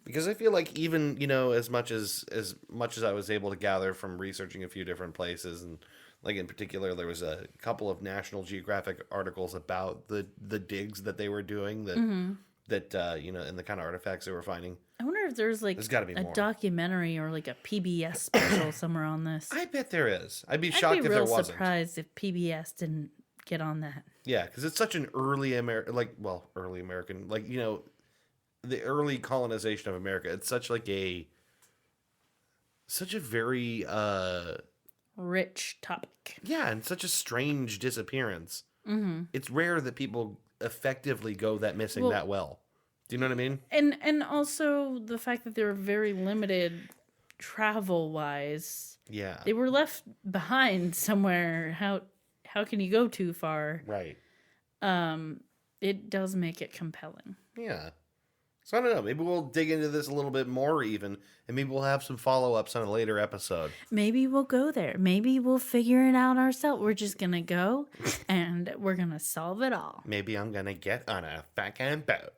because I feel like even as much as I was able to gather from researching a few different places, and like in particular, there was a couple of National Geographic articles about the digs that they were doing that and the kind of artifacts they were finding. I wonder if there's like There's gotta be a more. documentary or like a PBS special somewhere on this. I bet there is. I'd be I'd shocked be if there real wasn't. surprised if PBS didn't get on that. Yeah, because it's such an early early American, the early colonization of America. It's such a very Rich topic. yeah, and such a strange disappearance. It's rare that people effectively go that missing Well- that well. Do you know what I mean? And also the fact that they were very limited travel wise. Yeah. They were left behind somewhere. How can you go too far? Right. It does make it compelling. Yeah. So I don't know. Maybe we'll dig into this a little bit more even, and maybe we'll have some follow-ups on a later episode. Maybe we'll go there. Maybe we'll figure it out ourselves. We're just gonna go and we're gonna solve it all. Maybe I'm gonna get on a fucking boat.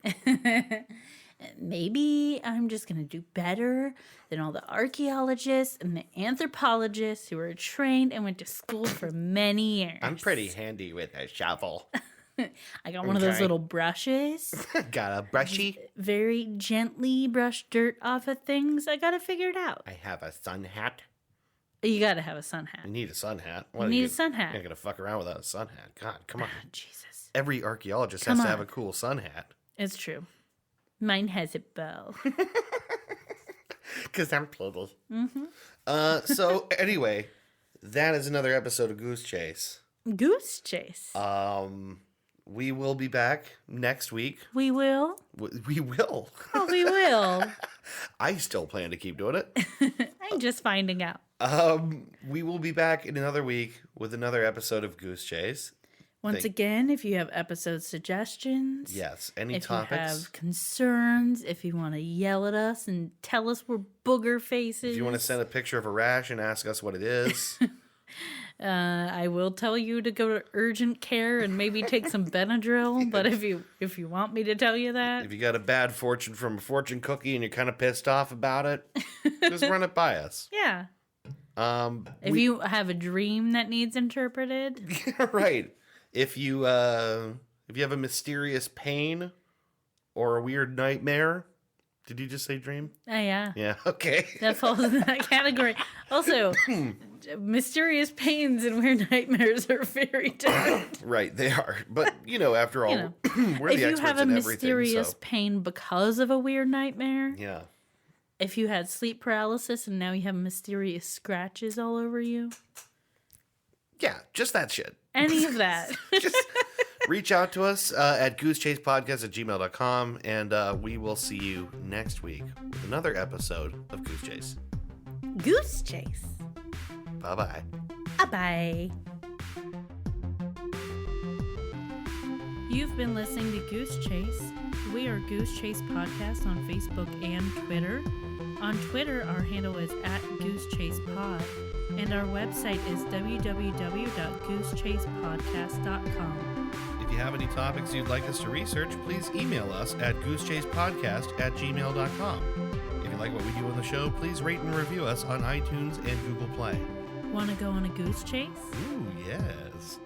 Maybe I'm just gonna do better than all the archaeologists and the anthropologists who were trained and went to school for many years. I'm pretty handy with a shovel. I got one of those Okay. little brushes. Got a brushy. Very gently brush dirt off of things. I gotta figure it out. I have a sun hat. You gotta have a sun hat. You need a sun hat. You need a sun hat. You're not gonna fuck around without a sun hat. God, come on. Jesus. Every archaeologist Come has to on. have a cool sun hat. It's true. Mine has a bow. Because I'm little. So anyway, that is another episode of Goose Chase. Goose chase. We will be back next week. We will. We will. Oh, we will. I still plan to keep doing it. I'm just finding out. We will be back in another week with another episode of Goose Chase. Once again, if you have episode suggestions. Yes, any if topics. If you have concerns, if you want to yell at us and tell us we're booger faces. If you want to send a picture of a rash and ask us what it is. I will tell you to go to urgent care and maybe take some Benadryl, but if you want me to tell you that. If you got a bad fortune from a fortune cookie and you're kind of pissed off about it, just run it by us. Yeah. If you have a dream that needs interpreted. Right. If you have a mysterious pain or a weird nightmare. Did you just say dream? Oh, yeah. Yeah, okay. That falls in that category. Also, mysterious pains and weird nightmares are very different. Right, they are. But, after all, we're the experts in everything. If you have a mysterious pain because of a weird nightmare. Yeah. If you had sleep paralysis and now you have mysterious scratches all over you. Yeah, just that shit. Any of that. Just reach out to us at goosechasepodcast@gmail.com, and we will see you next week with another episode of Goose Chase. Goose Chase. Bye-bye. Bye-bye. You've been listening to Goose Chase. We are Goose Chase Podcast on Facebook and Twitter. On Twitter, our handle is @GooseChasePod, and our website is www.goosechasepodcast.com. If you have any topics you'd like us to research, please email us at goosechasepodcast@gmail.com. If you like what we do on the show, please rate and review us on iTunes and Google Play. Want to go on a goose chase? Ooh, yes.